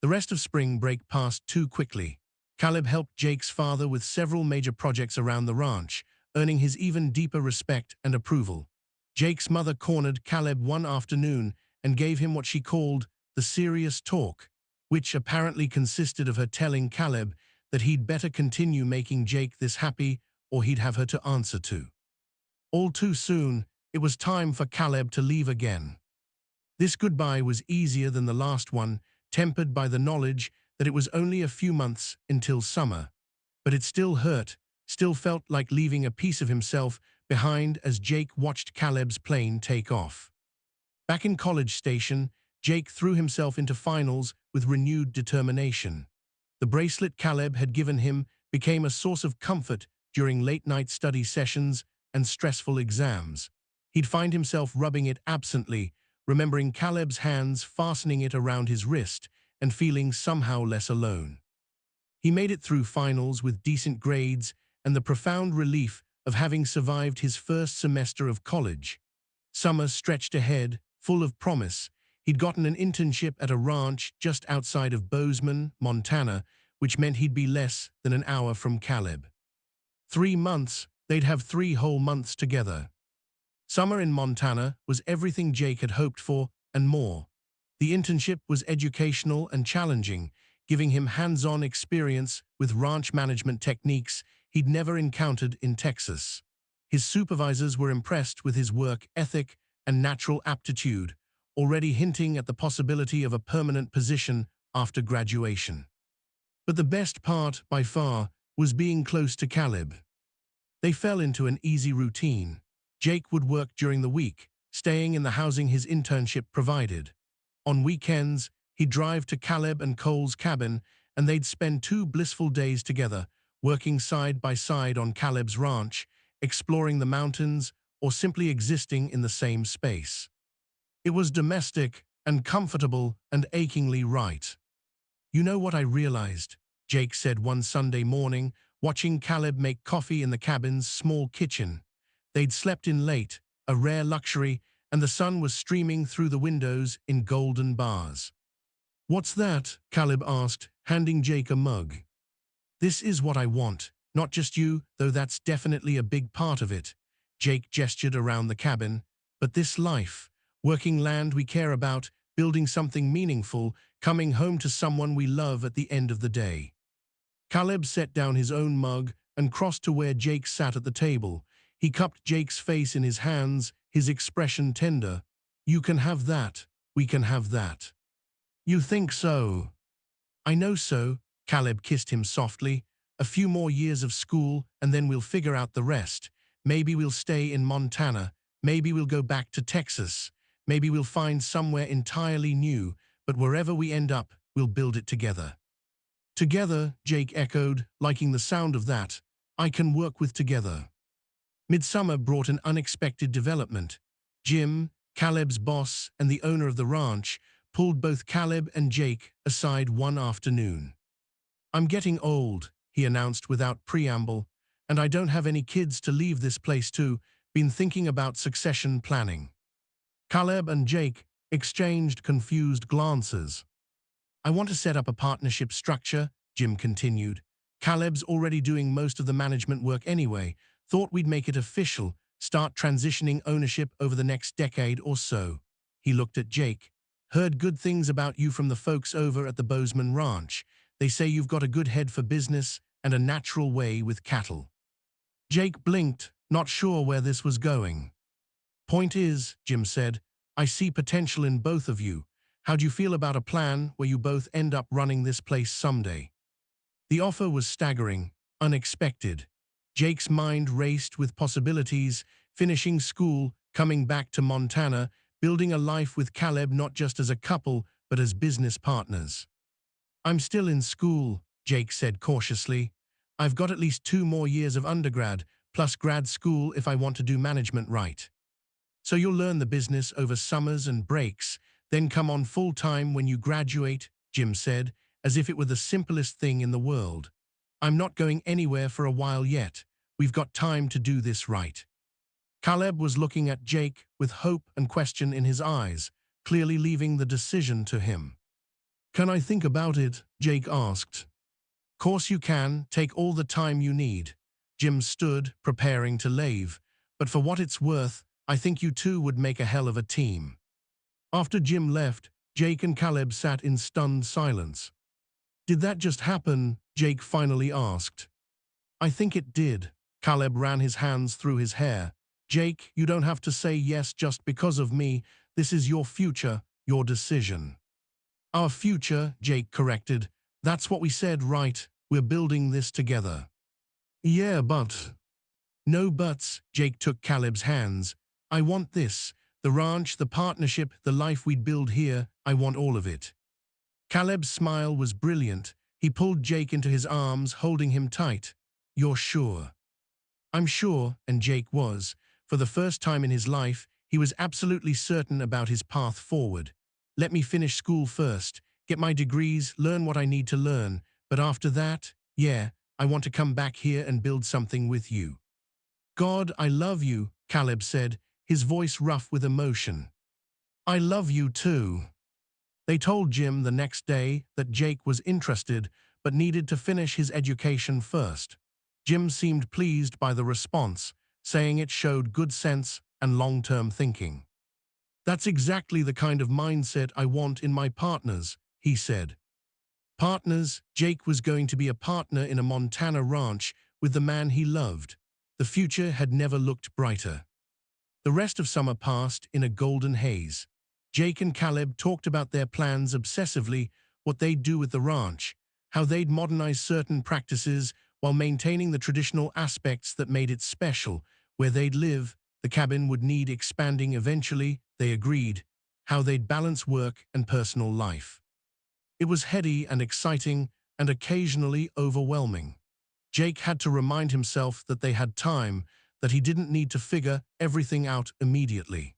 The rest of spring break passed too quickly. Caleb helped Jake's father with several major projects around the ranch, earning his even deeper respect and approval. Jake's mother cornered Caleb one afternoon and gave him what she called the serious talk, which apparently consisted of her telling Caleb that he'd better continue making Jake this happy or he'd have her to answer to. All too soon, it was time for Caleb to leave again. This goodbye was easier than the last one, tempered by the knowledge that it was only a few months until summer. But it still hurt, still felt like leaving a piece of himself behind as Jake watched Caleb's plane take off. Back in College Station, Jake threw himself into finals with renewed determination. The bracelet Caleb had given him became a source of comfort during late-night study sessions and stressful exams. He'd find himself rubbing it absently, remembering Caleb's hands fastening it around his wrist and feeling somehow less alone. He made it through finals with decent grades and the profound relief of having survived his first semester of college. Summer stretched ahead, full of promise. He'd gotten an internship at a ranch just outside of Bozeman, Montana, which meant he'd be less than an hour from Caleb. 3 months, they'd have 3 whole months together. Summer in Montana was everything Jake had hoped for and more. The internship was educational and challenging, giving him hands-on experience with ranch management techniques he'd never encountered in Texas. His supervisors were impressed with his work ethic and natural aptitude, already hinting at the possibility of a permanent position after graduation. But the best part, by far, was being close to Caleb. They fell into an easy routine. Jake would work during the week, staying in the housing his internship provided. On weekends, he'd drive to Caleb and Cole's cabin, and they'd spend 2 blissful days together, working side by side on Caleb's ranch, exploring the mountains, or simply existing in the same space. It was domestic and comfortable and achingly right. "You know what I realized?" Jake said one Sunday morning watching Caleb make coffee in the cabin's small kitchen. They'd slept in late, a rare luxury, and the sun was streaming through the windows in golden bars. "What's that?" Caleb asked, handing Jake a mug. "This is what I want, not just you, though that's definitely a big part of it." Jake gestured around the cabin. "But this life, working land we care about, building something meaningful, coming home to someone we love at the end of the day." Caleb set down his own mug and crossed to where Jake sat at the table. He cupped Jake's face in his hands, his expression tender. "You can have that. We can have that." "You think so?" "I know so." Caleb kissed him softly. "A few more years of school, and then we'll figure out the rest. Maybe we'll stay in Montana. Maybe we'll go back to Texas. Maybe we'll find somewhere entirely new, but wherever we end up, we'll build it together." "Together," Jake echoed, liking the sound of that. "I can work with together." Midsummer brought an unexpected development. Jim, Caleb's boss and the owner of the ranch, pulled both Caleb and Jake aside one afternoon. "I'm getting old," he announced without preamble, "and I don't have any kids to leave this place to. Been thinking about succession planning." Caleb and Jake exchanged confused glances. "I want to set up a partnership structure," Jim continued. "Caleb's already doing most of the management work anyway. Thought we'd make it official, start transitioning ownership over the next decade or so." He looked at Jake. "Heard good things about you from the folks over at the Bozeman Ranch. They say you've got a good head for business and a natural way with cattle." Jake blinked, not sure where this was going. "Point is," Jim said, "I see potential in both of you. How'd you feel about a plan where you both end up running this place someday?" The offer was staggering, unexpected. Jake's mind raced with possibilities, finishing school, coming back to Montana, building a life with Caleb not just as a couple, but as business partners. "I'm still in school," Jake said cautiously. "I've got at least 2 more years of undergrad, plus grad school if I want to do management right." "So you'll learn the business over summers and breaks, then come on full-time when you graduate," Jim said, as if it were the simplest thing in the world. "I'm not going anywhere for a while yet. We've got time to do this right." Caleb was looking at Jake with hope and question in his eyes, clearly leaving the decision to him. "Can I think about it?" Jake asked. "Course you can. Take all the time you need." Jim stood, preparing to leave. "But for what it's worth, I think you two would make a hell of a team." After Jim left, Jake and Caleb sat in stunned silence. "Did that just happen?" Jake finally asked. "I think it did." Caleb ran his hands through his hair. "Jake, you don't have to say yes just because of me. This is your future, your decision." "Our future," Jake corrected. "That's what we said, right? We're building this together." "Yeah, but—" "No buts," Jake took Caleb's hands. "I want this. The ranch, the partnership, the life we'd build here. I want all of it." Caleb's smile was brilliant. He pulled Jake into his arms, holding him tight. "You're sure?" "I'm sure," and Jake was. For the first time in his life, he was absolutely certain about his path forward. "Let me finish school first, get my degrees, learn what I need to learn. But after that, yeah, I want to come back here and build something with you." "God, I love you," Caleb said, his voice rough with emotion. "I love you too." They told Jim the next day that Jake was interested, but needed to finish his education first. Jim seemed pleased by the response, saying it showed good sense and long-term thinking. "That's exactly the kind of mindset I want in my partners," he said. Partners, Jake was going to be a partner in a Montana ranch with the man he loved. The future had never looked brighter. The rest of summer passed in a golden haze. Jake and Caleb talked about their plans obsessively, what they'd do with the ranch, how they'd modernize certain practices while maintaining the traditional aspects that made it special. Where they'd live, the cabin would need expanding eventually, they agreed, how they'd balance work and personal life. It was heady and exciting, and occasionally overwhelming. Jake had to remind himself that they had time, that he didn't need to figure everything out immediately.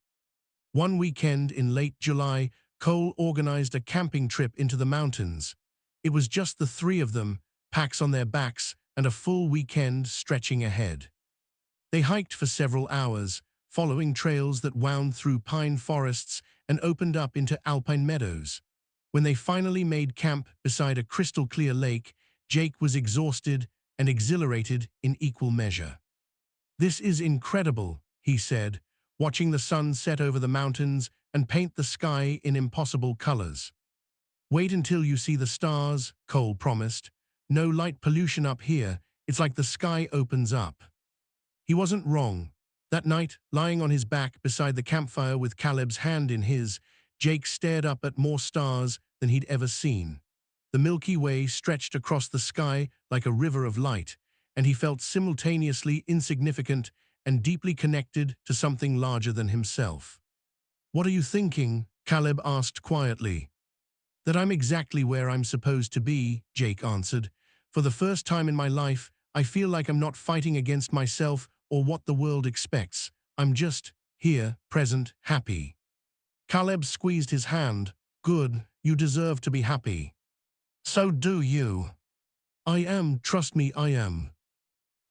One weekend in late July, Cole organized a camping trip into the mountains. It was just the 3 of them, packs on their backs and a full weekend stretching ahead. They hiked for several hours, following trails that wound through pine forests and opened up into alpine meadows. When they finally made camp beside a crystal-clear lake, Jake was exhausted and exhilarated in equal measure. "This is incredible," he said, watching the sun set over the mountains and paint the sky in impossible colors. "Wait until you see the stars," Cole promised. "No light pollution up here. It's like the sky opens up." He wasn't wrong. That night, lying on his back beside the campfire with Caleb's hand in his, Jake stared up at more stars than he'd ever seen. The Milky Way stretched across the sky like a river of light, and he felt simultaneously insignificant and deeply connected to something larger than himself. "What are you thinking?" Caleb asked quietly. "That I'm exactly where I'm supposed to be," Jake answered. "For the first time in my life, I feel like I'm not fighting against myself or what the world expects. I'm just here, present, happy." Caleb squeezed his hand. "Good, you deserve to be happy." "So do you." "I am, trust me, I am."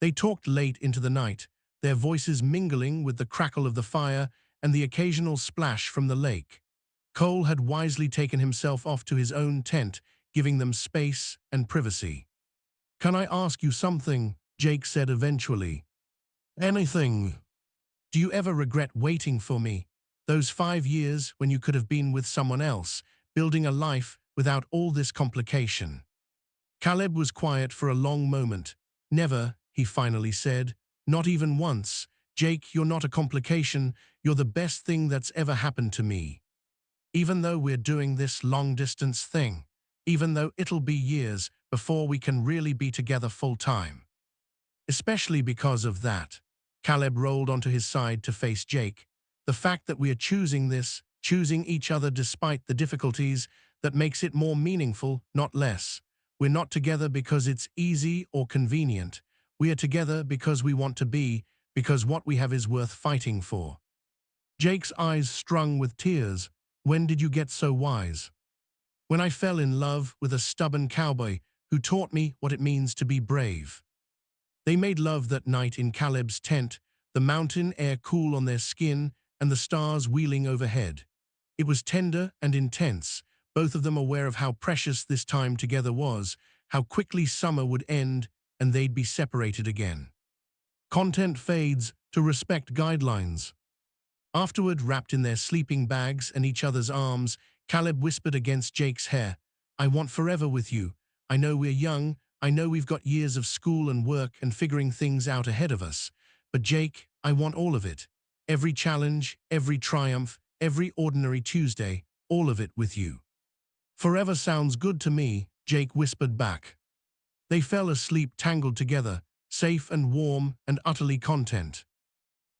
They talked late into the night, their voices mingling with the crackle of the fire and the occasional splash from the lake. Cole had wisely taken himself off to his own tent, giving them space and privacy. "Can I ask you something?" Jake said eventually. "Anything." "Do you ever regret waiting for me? Those 5 years when you could have been with someone else, building a life without all this complication?" Caleb was quiet for a long moment. "Never," he finally said. "Not even once. Jake, you're not a complication. You're the best thing that's ever happened to me. Even though we're doing this long-distance thing, even though it'll be years before we can really be together full-time. Especially because of that." Caleb rolled onto his side to face Jake. "The fact that we are choosing this, choosing each other despite the difficulties, that makes it more meaningful, not less. We're not together because it's easy or convenient. We are together because we want to be, because what we have is worth fighting for." Jake's eyes strung with tears. "When did you get so wise?" "When I fell in love with a stubborn cowboy who taught me what it means to be brave." They made love that night in Caleb's tent, the mountain air cool on their skin and the stars wheeling overhead. It was tender and intense, both of them aware of how precious this time together was, how quickly summer would end and they'd be separated again. Content fades to respect guidelines. Afterward, wrapped in their sleeping bags and each other's arms, Caleb whispered against Jake's hair, "I want forever with you. I know we're young, I know we've got years of school and work and figuring things out ahead of us. But Jake, I want all of it. Every challenge, every triumph, every ordinary Tuesday, all of it with you." "Forever sounds good to me," Jake whispered back. They fell asleep tangled together, safe and warm and utterly content.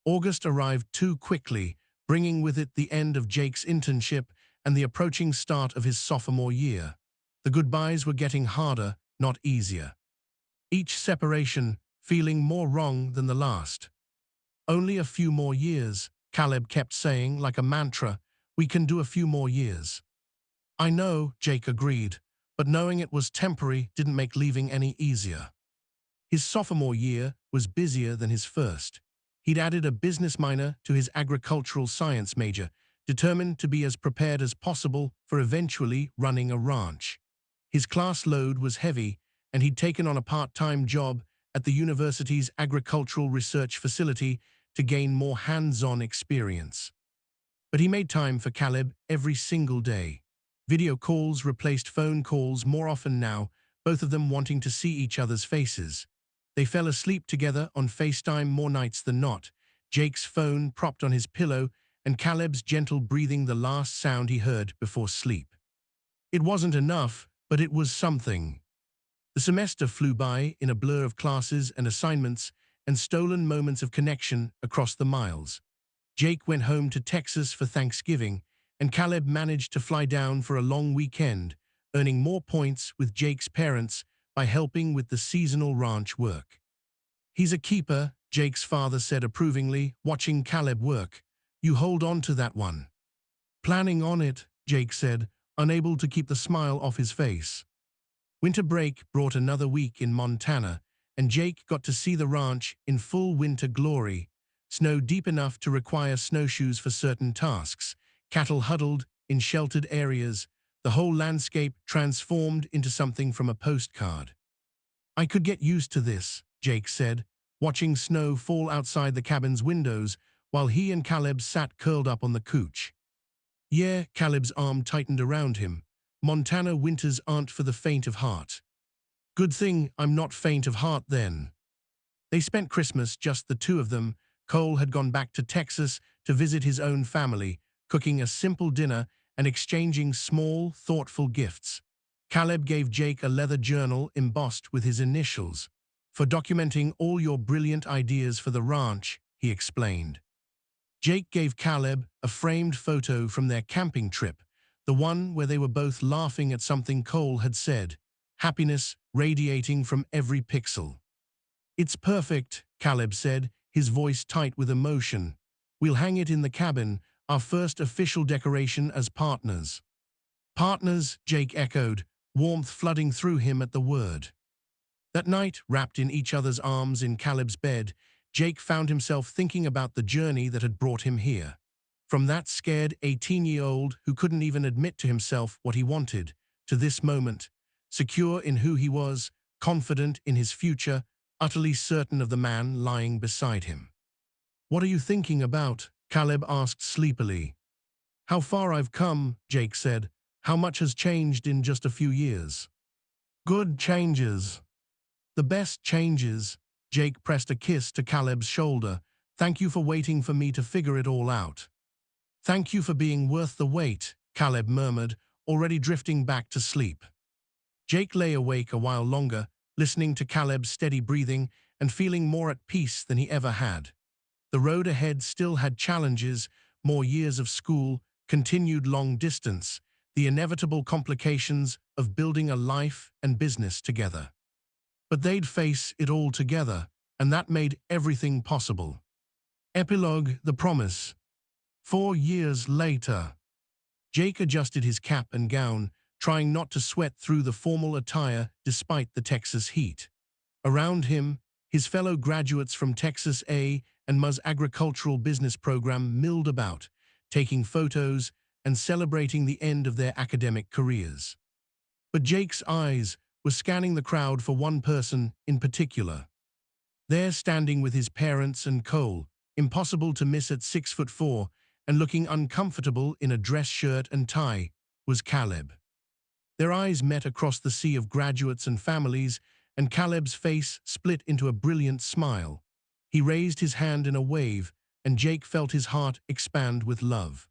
August arrived too quickly, bringing with it the end of Jake's internship and the approaching start of his sophomore year. The goodbyes were getting harder, not easier. Each separation feeling more wrong than the last. "Only a few more years," Caleb kept saying like a mantra. "We can do a few more years." "I know," Jake agreed, but knowing it was temporary didn't make leaving any easier. His sophomore year was busier than his first. He'd added a business minor to his agricultural science major, determined to be as prepared as possible for eventually running a ranch. His class load was heavy, and he'd taken on a part-time job at the university's agricultural research facility to gain more hands-on experience. But he made time for Caleb every single day. Video calls replaced phone calls more often now, both of them wanting to see each other's faces. They fell asleep together on FaceTime more nights than not, Jake's phone propped on his pillow and Caleb's gentle breathing the last sound he heard before sleep. It wasn't enough, but it was something. The semester flew by in a blur of classes and assignments and stolen moments of connection across the miles. Jake went home to Texas for Thanksgiving, and Caleb managed to fly down for a long weekend, earning more points with Jake's parents by helping with the seasonal ranch work. "He's a keeper," Jake's father said approvingly, watching Caleb work. "You hold on to that one." "Planning on it," Jake said, unable to keep the smile off his face. Winter break brought another week in Montana, and Jake got to see the ranch in full winter glory, snow deep enough to require snowshoes for certain tasks, cattle huddled in sheltered areas, the whole landscape transformed into something from a postcard. I could get used to this, Jake said, watching snow fall outside the cabin's windows while he and Caleb sat curled up on the couch. Yeah, Caleb's arm tightened around him. Montana winters aren't for the faint of heart. Good thing I'm not faint of heart then. They spent Christmas, just the two of them. Cole had gone back to Texas to visit his own family, cooking a simple dinner and exchanging small, thoughtful gifts. Caleb gave Jake a leather journal embossed with his initials. For documenting all your brilliant ideas for the ranch, he explained. Jake gave Caleb a framed photo from their camping trip, the one where they were both laughing at something Cole had said, happiness radiating from every pixel. It's perfect, Caleb said, his voice tight with emotion. We'll hang it in the cabin, our first official decoration as partners. Partners, Jake echoed, warmth flooding through him at the word. That night, wrapped in each other's arms in Caleb's bed, Jake found himself thinking about the journey that had brought him here. From that scared 18-year-old who couldn't even admit to himself what he wanted, to this moment, secure in who he was, confident in his future, utterly certain of the man lying beside him. What are you thinking about? Caleb asked sleepily. How far I've come, Jake said. How much has changed in just a few years? Good changes. The best changes. Jake pressed a kiss to Caleb's shoulder. Thank you for waiting for me to figure it all out. Thank you for being worth the wait, Caleb murmured, already drifting back to sleep. Jake lay awake a while longer, listening to Caleb's steady breathing and feeling more at peace than he ever had. The road ahead still had challenges, more years of school, continued long distance, the inevitable complications of building a life and business together. But they'd face it all together, and that made everything possible. Epilogue: The Promise. 4 years later. Jake adjusted his cap and gown, trying not to sweat through the formal attire despite the Texas heat. Around him, his fellow graduates from Texas A and M's agricultural business program milled about, taking photos and celebrating the end of their academic careers. But Jake's eyes were scanning the crowd for one person in particular. There, standing with his parents and Cole, impossible to miss at 6'4", and looking uncomfortable in a dress shirt and tie, was Caleb. Their eyes met across the sea of graduates and families, and Caleb's face split into a brilliant smile. He raised his hand in a wave, and Jake felt his heart expand with love.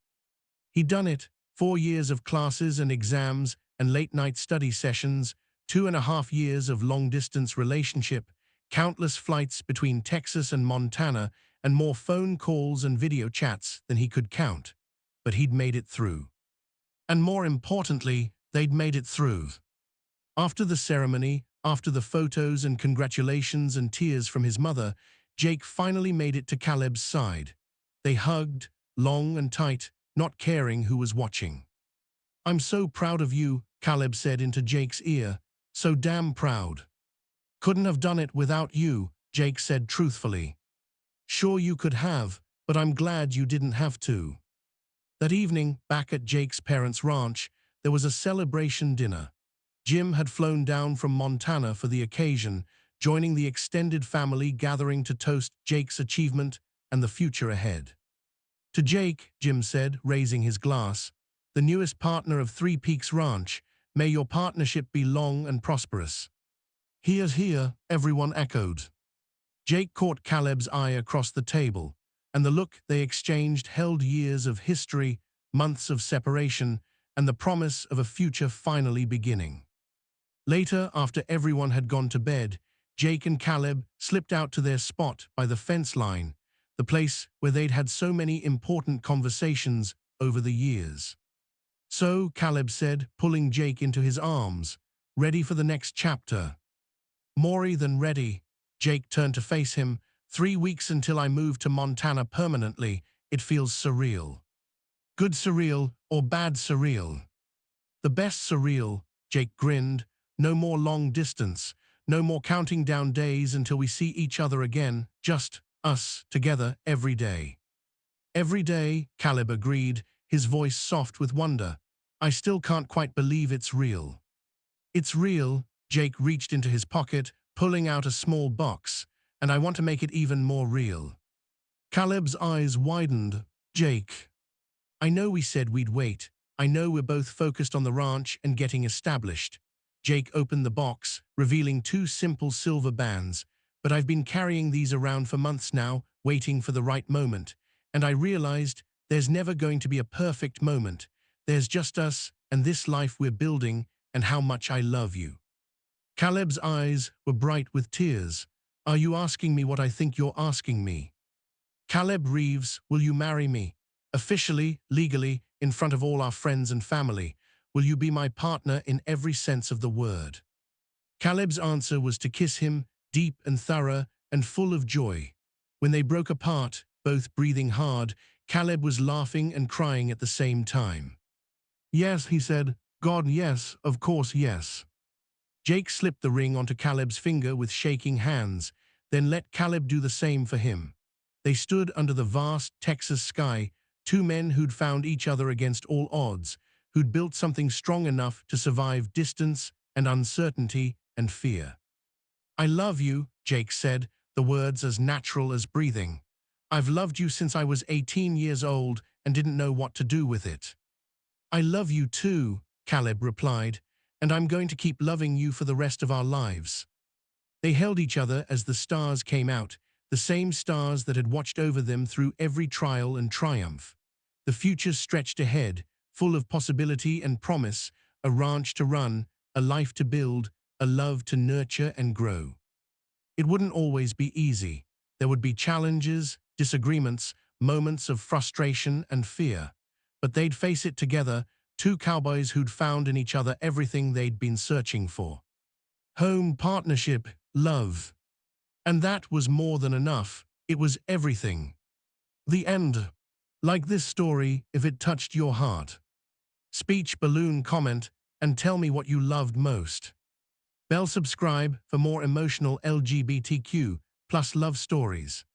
He'd done it, 4 years of classes and exams and late-night study sessions, 2.5 years of long-distance relationship, countless flights between Texas and Montana, and more phone calls and video chats than he could count. But he'd made it through. And more importantly, they'd made it through. After the ceremony, after the photos and congratulations and tears from his mother, Jake finally made it to Caleb's side. They hugged, long and tight, not caring who was watching. I'm so proud of you, Caleb said into Jake's ear. So damn proud. Couldn't have done it without you, Jake said truthfully. Sure you could have, but I'm glad you didn't have to. That evening, back at Jake's parents' ranch, there was a celebration dinner. Jim had flown down from Montana for the occasion, joining the extended family gathering to toast Jake's achievement and the future ahead. To Jake, Jim said, raising his glass, the newest partner of Three Peaks Ranch, may your partnership be long and prosperous. Here's here, everyone echoed. Jake caught Caleb's eye across the table, and the look they exchanged held years of history, months of separation, and the promise of a future finally beginning. Later, after everyone had gone to bed, Jake and Caleb slipped out to their spot by the fence line, the place where they'd had so many important conversations over the years. So, Caleb said, pulling Jake into his arms, ready for the next chapter. More than ready. Jake turned to face him. 3 weeks until I move to Montana permanently. It feels surreal. Good surreal or bad surreal? The best surreal, Jake grinned. No more long distance. No more counting down days until we see each other again, just us together every day. Every day, Caleb agreed, his voice soft with wonder. I still can't quite believe it's real. It's real. Jake reached into his pocket, pulling out a small box, and I want to make it even more real. Caleb's eyes widened. Jake, I know we said we'd wait. I know we're both focused on the ranch and getting established. Jake opened the box, revealing two simple silver bands. But I've been carrying these around for months now, waiting for the right moment. And I realized there's never going to be a perfect moment. There's just us and this life we're building and how much I love you. Caleb's eyes were bright with tears. Are you asking me what I think you're asking me? Caleb Reeves, will you marry me? Officially, legally, in front of all our friends and family. Will you be my partner in every sense of the word? Caleb's answer was to kiss him, deep and thorough and full of joy. When they broke apart, both breathing hard, Caleb was laughing and crying at the same time. Yes, he said. God, yes, of course, yes. Jake slipped the ring onto Caleb's finger with shaking hands, then let Caleb do the same for him. They stood under the vast Texas sky, two men who'd found each other against all odds, who'd built something strong enough to survive distance and uncertainty and fear. I love you, Jake said, the words as natural as breathing. I've loved you since I was 18 years old and didn't know what to do with it. I love you too, Caleb replied, and I'm going to keep loving you for the rest of our lives. They held each other as the stars came out, the same stars that had watched over them through every trial and triumph. The future stretched ahead, full of possibility and promise, a ranch to run, a life to build, a love to nurture and grow. It wouldn't always be easy. There would be challenges, disagreements, moments of frustration and fear. But they'd face it together, two cowboys who'd found in each other everything they'd been searching for. Home, partnership, love. And that was more than enough. It was everything. The end. Like this story if it touched your heart. Speech, balloon, comment, and tell me what you loved most. Bell subscribe for more emotional LGBTQ plus love stories.